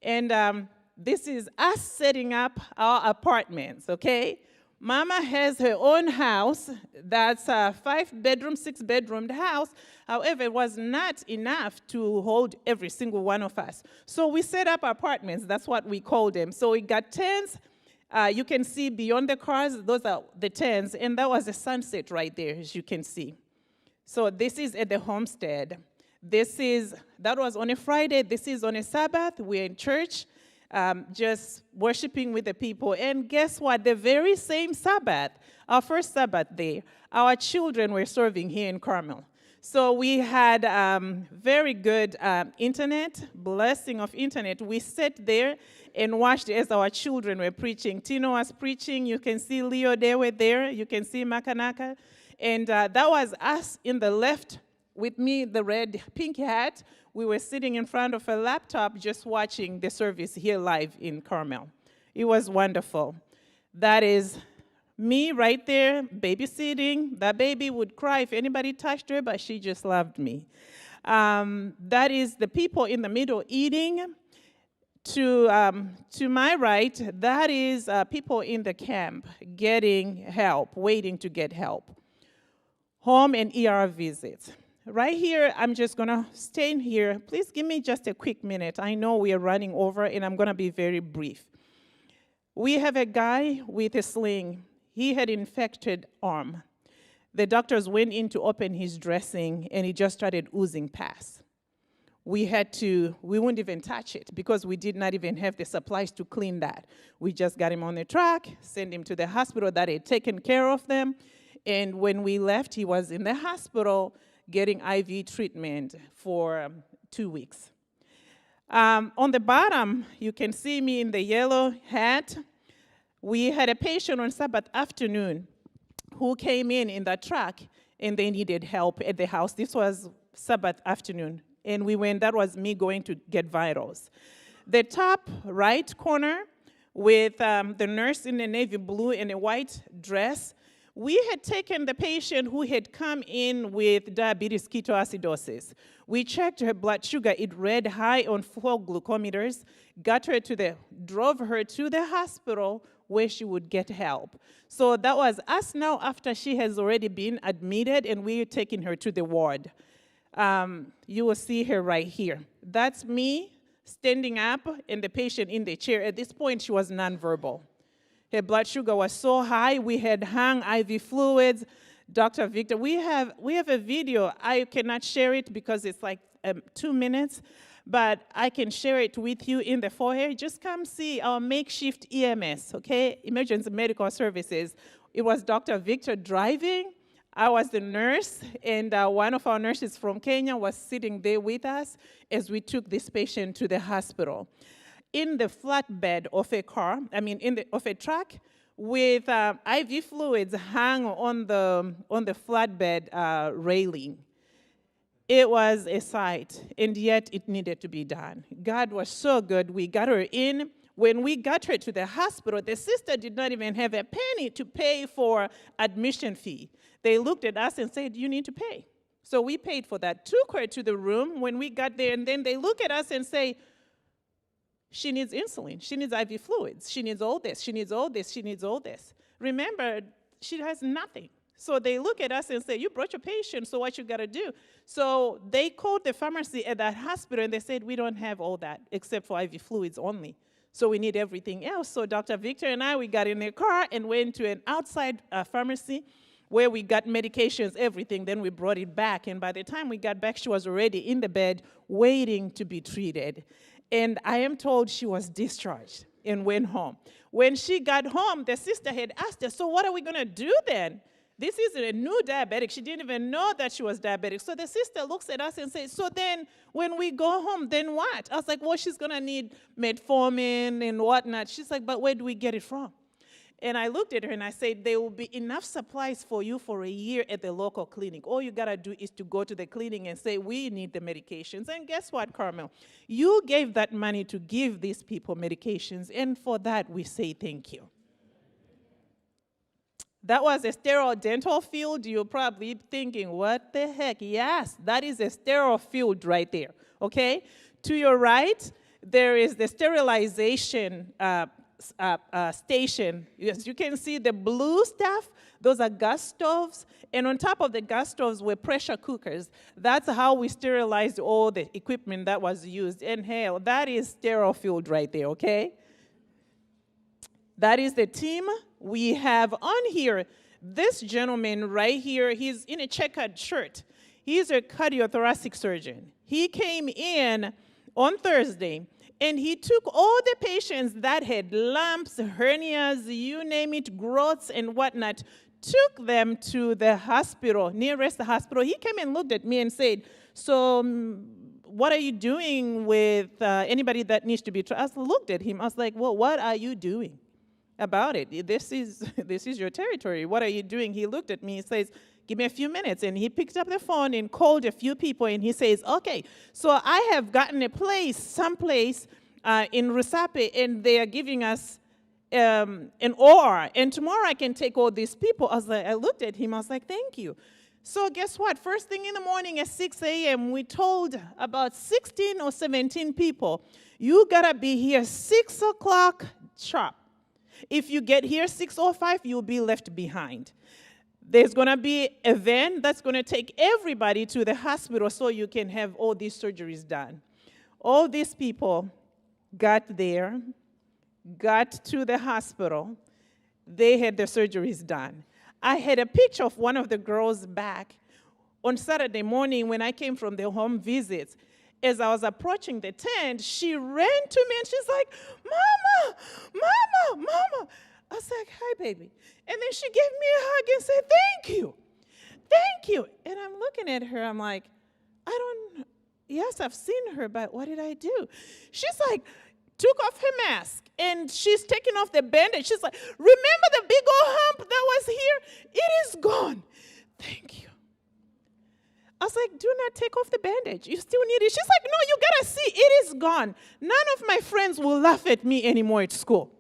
And this is us setting up our apartments, okay? Mama has her own house that's a 5-bedroom, 6-bedroomed house. However, it was not enough to hold every single one of us. So we set up apartments. That's what we called them. So we got tents. You can see beyond the cars, those are the tents. And that was a sunset right there, as you can see. So this is at the homestead. That was on a Friday. This is on a Sabbath. We're in church, just worshiping with the people. And guess what? The very same Sabbath, our first Sabbath day, our children were serving here in Carmel. So we had very good internet, blessing of internet. We sat there and watched as our children were preaching. Tino was preaching. You can see Leo, they were there. You can see Makanaka. And that was us in the left with me, the red pink hat. We were sitting in front of a laptop just watching the service here live in Carmel. It was wonderful. That is me right there, babysitting. That baby would cry if anybody touched her, but she just loved me. That is the people in the middle eating. To my right, that is people in the camp getting help, waiting to get help. Home and ER visits. Right here, I'm just going to stay in here. Please give me just a quick minute. I know we are running over, and I'm going to be very brief. We have a guy with a sling. He had infected arm. The doctors went in to open his dressing, and he just started oozing pus. We wouldn't even touch it because we did not even have the supplies to clean that. We just got him on the truck, sent him to the hospital that had taken care of them. And when we left, he was in the hospital getting IV treatment for 2 weeks. On the bottom, you can see me in the yellow hat. We had a patient on Sabbath afternoon who came in that truck, and they needed help at the house. This was Sabbath afternoon, and we went. That was me going to get vitals. The top right corner with the nurse in the navy blue and a white dress, we had taken the patient who had come in with diabetes ketoacidosis. We checked her blood sugar. It read high on 4 glucometers, drove her to the hospital where she would get help. So that was us now after she has already been admitted, and we're taking her to the ward. You will see her right here. That's me standing up and the patient in the chair. At this point, she was nonverbal. Her blood sugar was so high, we had hung IV fluids. Dr. Victor, we have a video. I cannot share it because it's like 2 minutes, but I can share it with you in the foyer. Just come see our makeshift EMS, okay? Emergency Medical Services. It was Dr. Victor driving. I was the nurse, and one of our nurses from Kenya was sitting there with us as we took this patient to the hospital. In the flatbed of a car, of a truck, with IV fluids hung on the flatbed railing. It was a sight, and yet it needed to be done. God was so good. We got her in. When we got her to the hospital, the sister did not even have a penny to pay for admission fee. They looked at us and said, "You need to pay." So we paid for that. Took her to the room when we got there, and then they look at us and say, "She needs insulin. She needs IV fluids. She needs all this. She needs all this. She needs all this." Remember, she has nothing. So they look at us and say, "You brought your patient, so what you got to do?" So they called the pharmacy at that hospital, and they said, "We don't have all that except for IV fluids only. So we need everything else." So Dr. Victor and I, we got in the car and went to an outside pharmacy where we got medications, everything. Then we brought it back. And by the time we got back, she was already in the bed waiting to be treated. And I am told she was discharged and went home. When she got home, the sister had asked her, "So what are we going to do then? This is a new diabetic." She didn't even know that she was diabetic. So the sister looks at us and says, "So then when we go home, then what?" I was like, "Well, she's going to need metformin and whatnot." She's like, "But where do we get it from?" And I looked at her and I said, "There will be enough supplies for you for a year at the local clinic. All you got to do is to go to the clinic and say, 'We need the medications.'" And guess what, Carmel? You gave that money to give these people medications, and for that we say thank you. That was a sterile dental field. You're probably thinking, what the heck? Yes, that is a sterile field right there, okay? To your right, there is the sterilization station. Yes, you can see the blue stuff. Those are gas stoves. And on top of the gas stoves were pressure cookers. That's how we sterilized all the equipment that was used. And hell, that is sterile field right there, okay? That is the team we have on here. This gentleman right here, he's in a checkered shirt. He's a cardiothoracic surgeon. He came in on Thursday, and he took all the patients that had lumps, hernias, you name it, growths and whatnot, took them to the hospital, nearest the hospital. He came and looked at me and said, so what are you doing with anybody that needs to be treated? I looked at him. I was like, well, what are you doing about it? This is your territory. What are you doing? He looked at me. He says, give me a few minutes. And he picked up the phone and called a few people. And he says, okay, so I have gotten a place, someplace in Rusape, and they are giving us an OR. And tomorrow I can take all these people. I looked at him. I was like, thank you. So guess what? First thing in the morning at 6 a.m., we told about 16 or 17 people, you got to be here 6 o'clock sharp. If you get here 6:05, you'll be left behind. There's going to be a van that's going to take everybody to the hospital so you can have all these surgeries done. All these people got there, got to the hospital. They had their surgeries done. I had a picture of one of the girls back on Saturday morning when I came from the home visits. As I was approaching the tent, she ran to me and she's like, Mama, Mama, Mama. I was like, hi, baby. And then she gave me a hug and said, thank you. Thank you. And I'm looking at her. I'm like, yes, I've seen her, but what did I do? She's like, took off her mask, and she's taking off the bandage. She's like, remember the big old hump that was here? It is gone. Thank you. I was like, do not take off the bandage. You still need it. She's like, no, you got to see. It is gone. None of my friends will laugh at me anymore at school.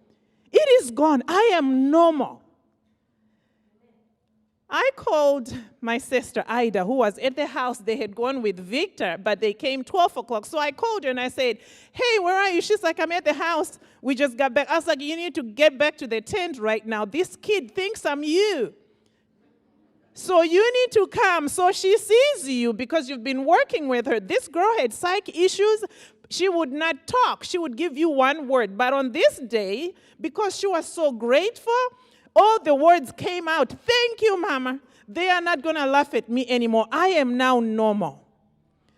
It is gone. I am normal. I called my sister, Ida, who was at the house. They had gone with Victor, but they came 12 o'clock. So I called her and I said, hey, where are you? She's like, I'm at the house. We just got back. I was like, you need to get back to the tent right now. This kid thinks I'm you. So you need to come so she sees you because you've been working with her. This girl had psych issues. She would not talk. She would give you one word. But on this day, because she was so grateful, all the words came out. Thank you, Mama. They are not going to laugh at me anymore. I am now normal.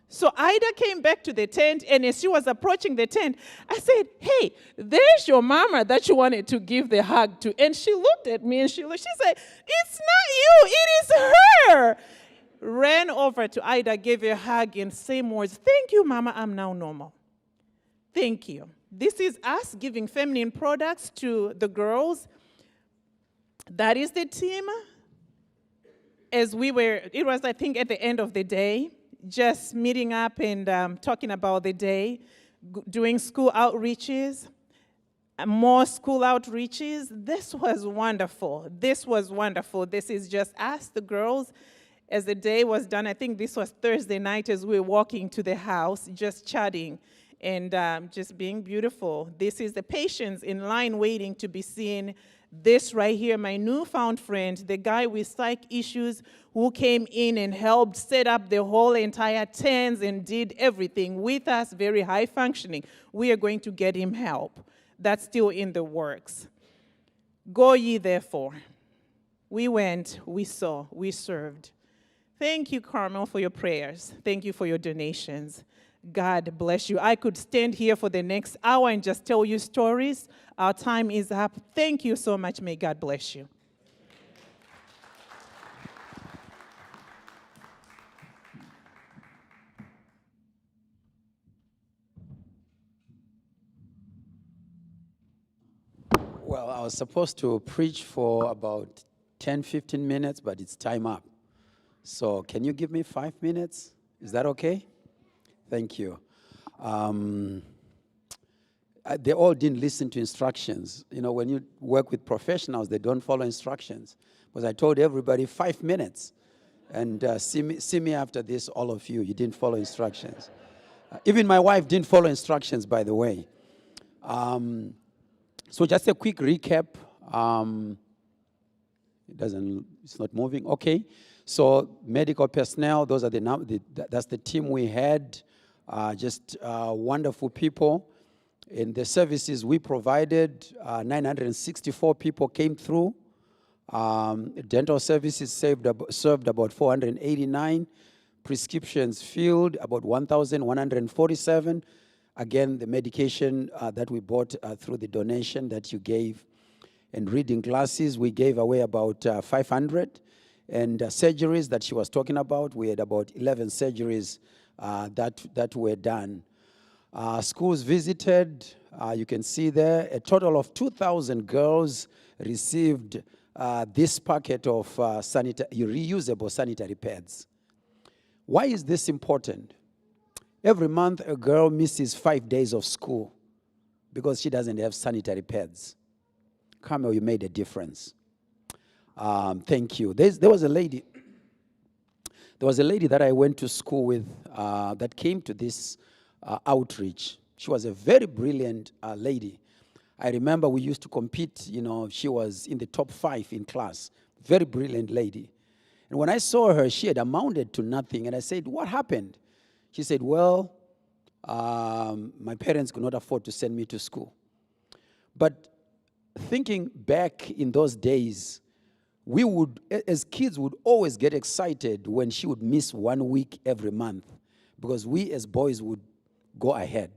So Ida came back to the tent, and as she was approaching the tent, I said, hey, there's your mama that you wanted to give the hug to. And she looked at me, and she said, it's not you, it is her. Ran over to Ida, gave her a hug, and same words, thank you, Mama, I'm now normal. Thank you. This is us giving feminine products to the girls. That is the team. As it was, I think, at the end of the day, just meeting up and talking about the day, doing school outreaches, more school outreaches. This was wonderful. This was wonderful. This is just us, the girls. As the day was done, I think this was Thursday night as we were walking to the house, just chatting and just being beautiful. This is the patients in line waiting to be seen. This right here, my newfound friend, the guy with psych issues who came in and helped set up the whole entire tents and did everything with us, very high functioning. We are going to get him help. That's still in the works. Go ye therefore. We went, we saw, we served. Thank you, Carmel, for your prayers. Thank you for your donations. God bless you. I could stand here for the next hour and just tell you stories. Our time is up. Thank you so much. May God bless you. Well, I was supposed to preach for about 10, 15 minutes, but it's time up. So can you give me 5 minutes? Is that okay? Thank you. They all didn't listen to instructions. You know, when you work with professionals, they don't follow instructions. Because I told everybody 5 minutes. And see me after this, all of you. You didn't follow instructions. Even my wife didn't follow instructions, by the way. So just a quick recap. It's not moving. Okay. So medical personnel, those are that's the team we had. Just wonderful people. In the services we provided, 964 people came through. Dental services served about 489. Prescriptions filled about 1,147. Again, the medication that we bought through the donation that you gave. And reading glasses, we gave away about 500. And surgeries that she was talking about, we had about 11 surgeries that were done. Schools visited, you can see there, a total of 2,000 girls received this packet of reusable sanitary pads. Why is this important? Every month, a girl misses 5 days of school because she doesn't have sanitary pads. Carmel, you made a difference. Thank you. There was a lady that I went to school with that came to this outreach. She was a very brilliant lady. I remember we used to compete, she was in the top 5 in class. Very brilliant lady. And when I saw her, she had amounted to nothing. And I said, what happened? She said, well, my parents could not afford to send me to school. But thinking back in those days, we would, as kids, would always get excited when she would miss 1 week every month because we as boys would go ahead.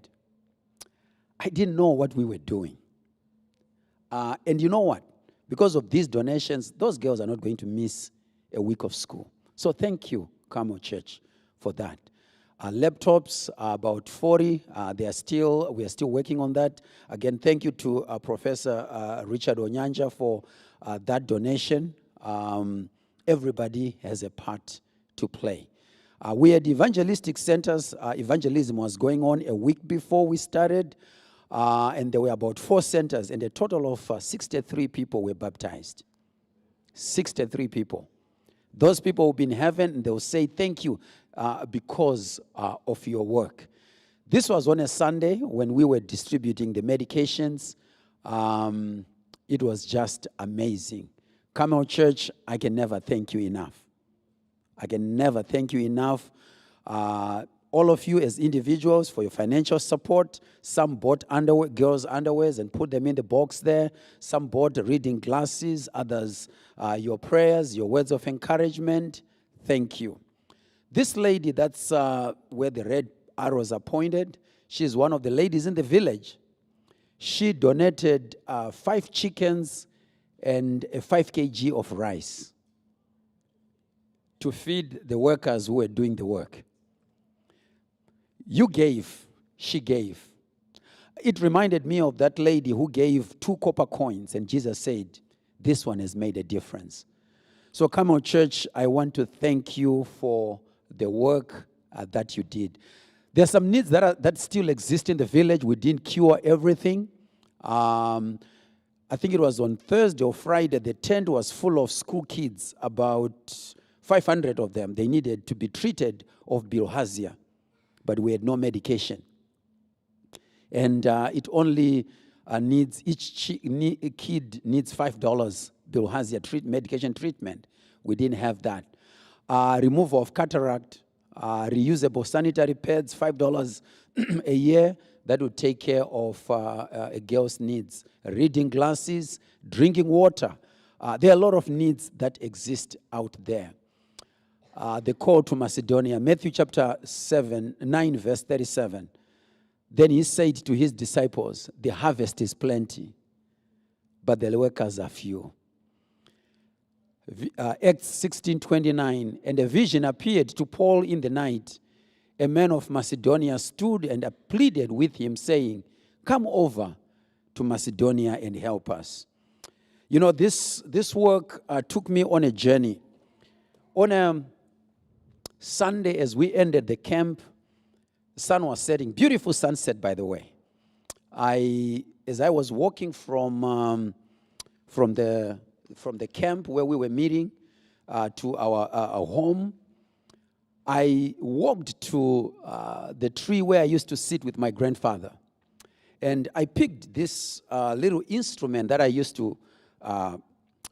I didn't know what we were doing. And you know what? Because of these donations, those girls are not going to miss a week of school. So thank you, Carmel Church, for that. Laptops are about 40. We are still working on that. Again, thank you to Professor Richard Onyanja for that donation. Everybody has a part to play. We had evangelistic centers. Evangelism was going on a week before we started. And there were about 4 centers, and a total of 63 people were baptized. 63 people. Those people will be in heaven, and they will say, thank you because of your work. This was on a Sunday when we were distributing the medications. It was just amazing. Carmel Church, I can never thank you enough. I can never thank you enough. All of you as individuals for your financial support. Some bought girls' underwears and put them in the box there. Some bought reading glasses. Others, your prayers, your words of encouragement. Thank you. This lady, that's where the red arrows are pointed. She's one of the ladies in the village. She donated 5 chickens and a 5 kg of rice to feed the workers who were doing the work. You gave, she gave. It reminded me of that lady who gave 2 copper coins, and Jesus said, this one has made a difference. So Carmel Church, I want to thank you for the work that you did. There are some needs that still exist in the village. We didn't cure everything. I think it was on Thursday or Friday, the tent was full of school kids, about 500 of them. They needed to be treated of bilharzia, but we had no medication. And it only needs, each kid needs $5 bilharzia medication treatment. We didn't have that. Removal of cataract, reusable sanitary pads, $5 a year. That would take care of a girl's needs. Reading glasses, drinking water. There are a lot of needs that exist out there. The call to Macedonia, Matthew chapter 9, verse 37. Then he said to his disciples, the harvest is plenty, but the workers are few. Acts 16:29, and a vision appeared to Paul in the night. A man of Macedonia stood and pleaded with him, saying, come over to Macedonia and help us. You know, this work took me on a journey. On a Sunday, as we ended the camp, the sun was setting. Beautiful sunset, by the way. As I was walking from the camp where we were meeting to our home, I walked to the tree where I used to sit with my grandfather. And I picked this little instrument that I used to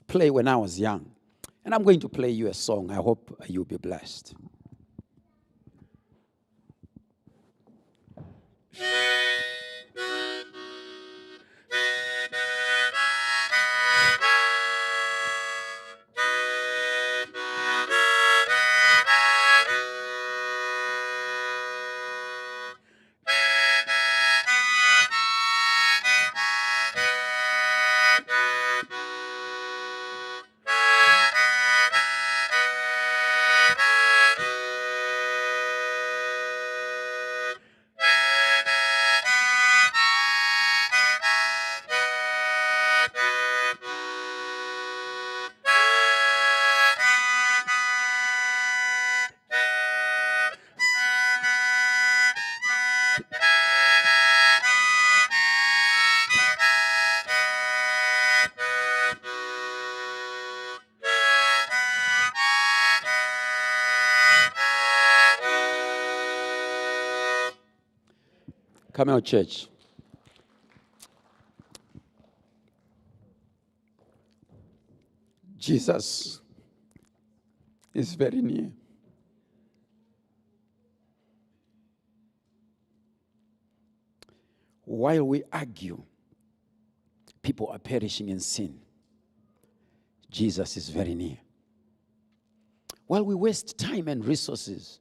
play when I was young. And I'm going to play you a song. I hope you'll be blessed. Carmel Church. Jesus is very near. While we argue, people are perishing in sin. Jesus is very near. While we waste time and resources,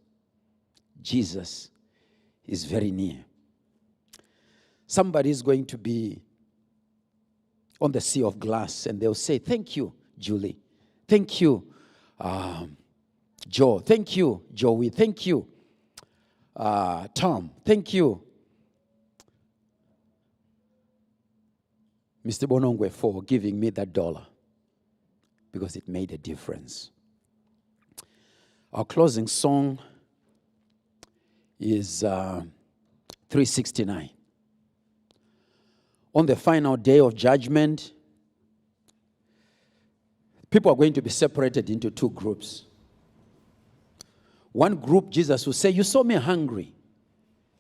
Jesus is very near. Somebody is going to be on the sea of glass and they'll say, thank you, Julie. Thank you, Joe. Thank you, Joey. Thank you, Tom. Thank you, Mr. Bonongwe, for giving me that $1 because it made a difference. Our closing song is 369. On the final day of judgment, people are going to be separated into two groups. One group, Jesus will say, you saw me hungry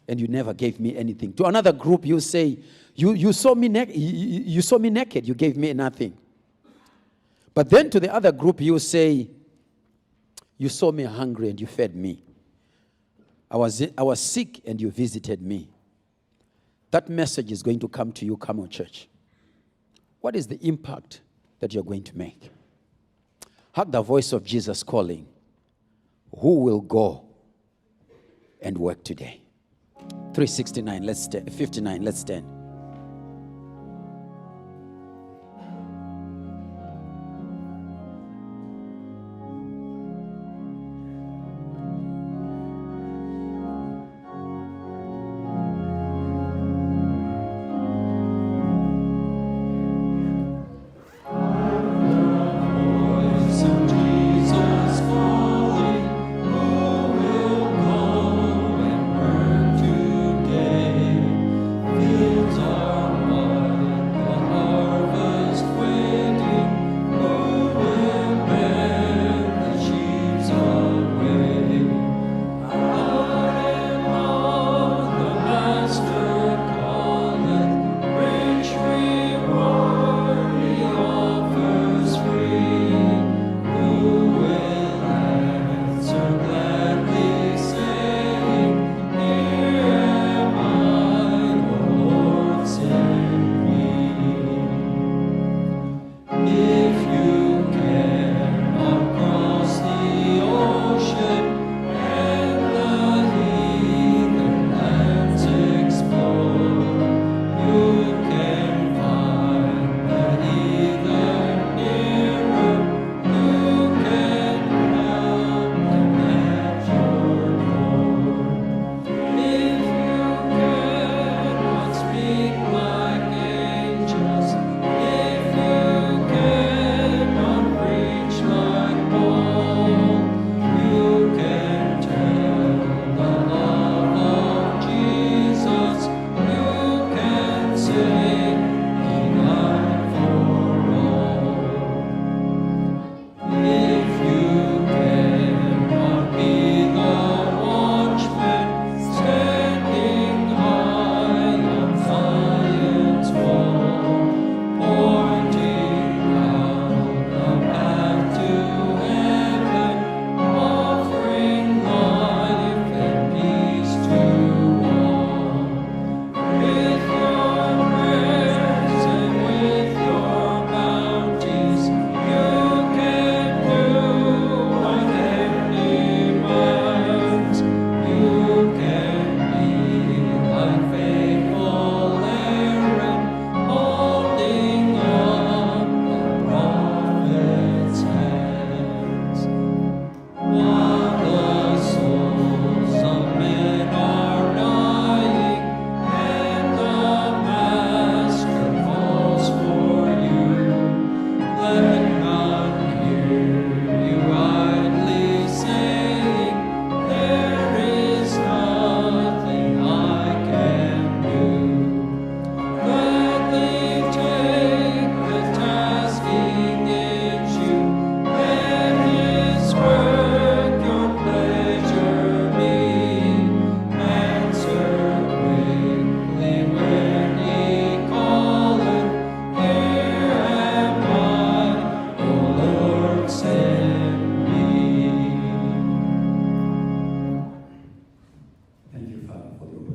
and you never gave me anything. To another group, you say, you saw me naked, you gave me nothing. But then to the other group, you say, you saw me hungry and you fed me. I was sick and you visited me. That message is going to come to you, Carmel Church. What is the impact that you're going to make? Heard the voice of Jesus calling. Who will go and work today? 369, let's stand. 59, let's stand. Fields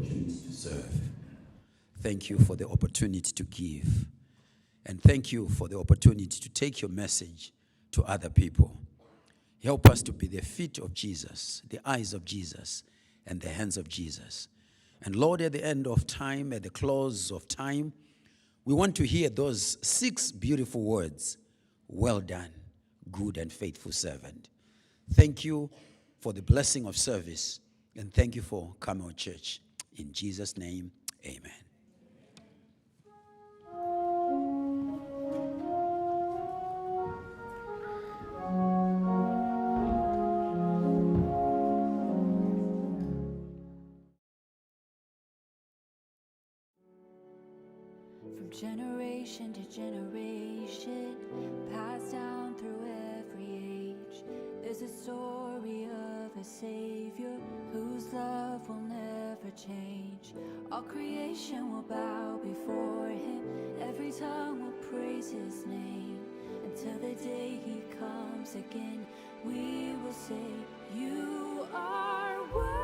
opportunity to serve. Thank you for the opportunity to give. And thank you for the opportunity to take your message to other people. Help us to be the feet of Jesus, the eyes of Jesus, and the hands of Jesus. And Lord, at the end of time, at the close of time, we want to hear those 6 beautiful words: well done, good and faithful servant. Thank you for the blessing of service, and thank you for Carmel Church. In Jesus' name, amen. From generation to generation, passed down through every age, there's a story of a Savior whose love will never change. All creation will bow before him, every tongue will praise his name. Until the day he comes again, we will say, you are worthy.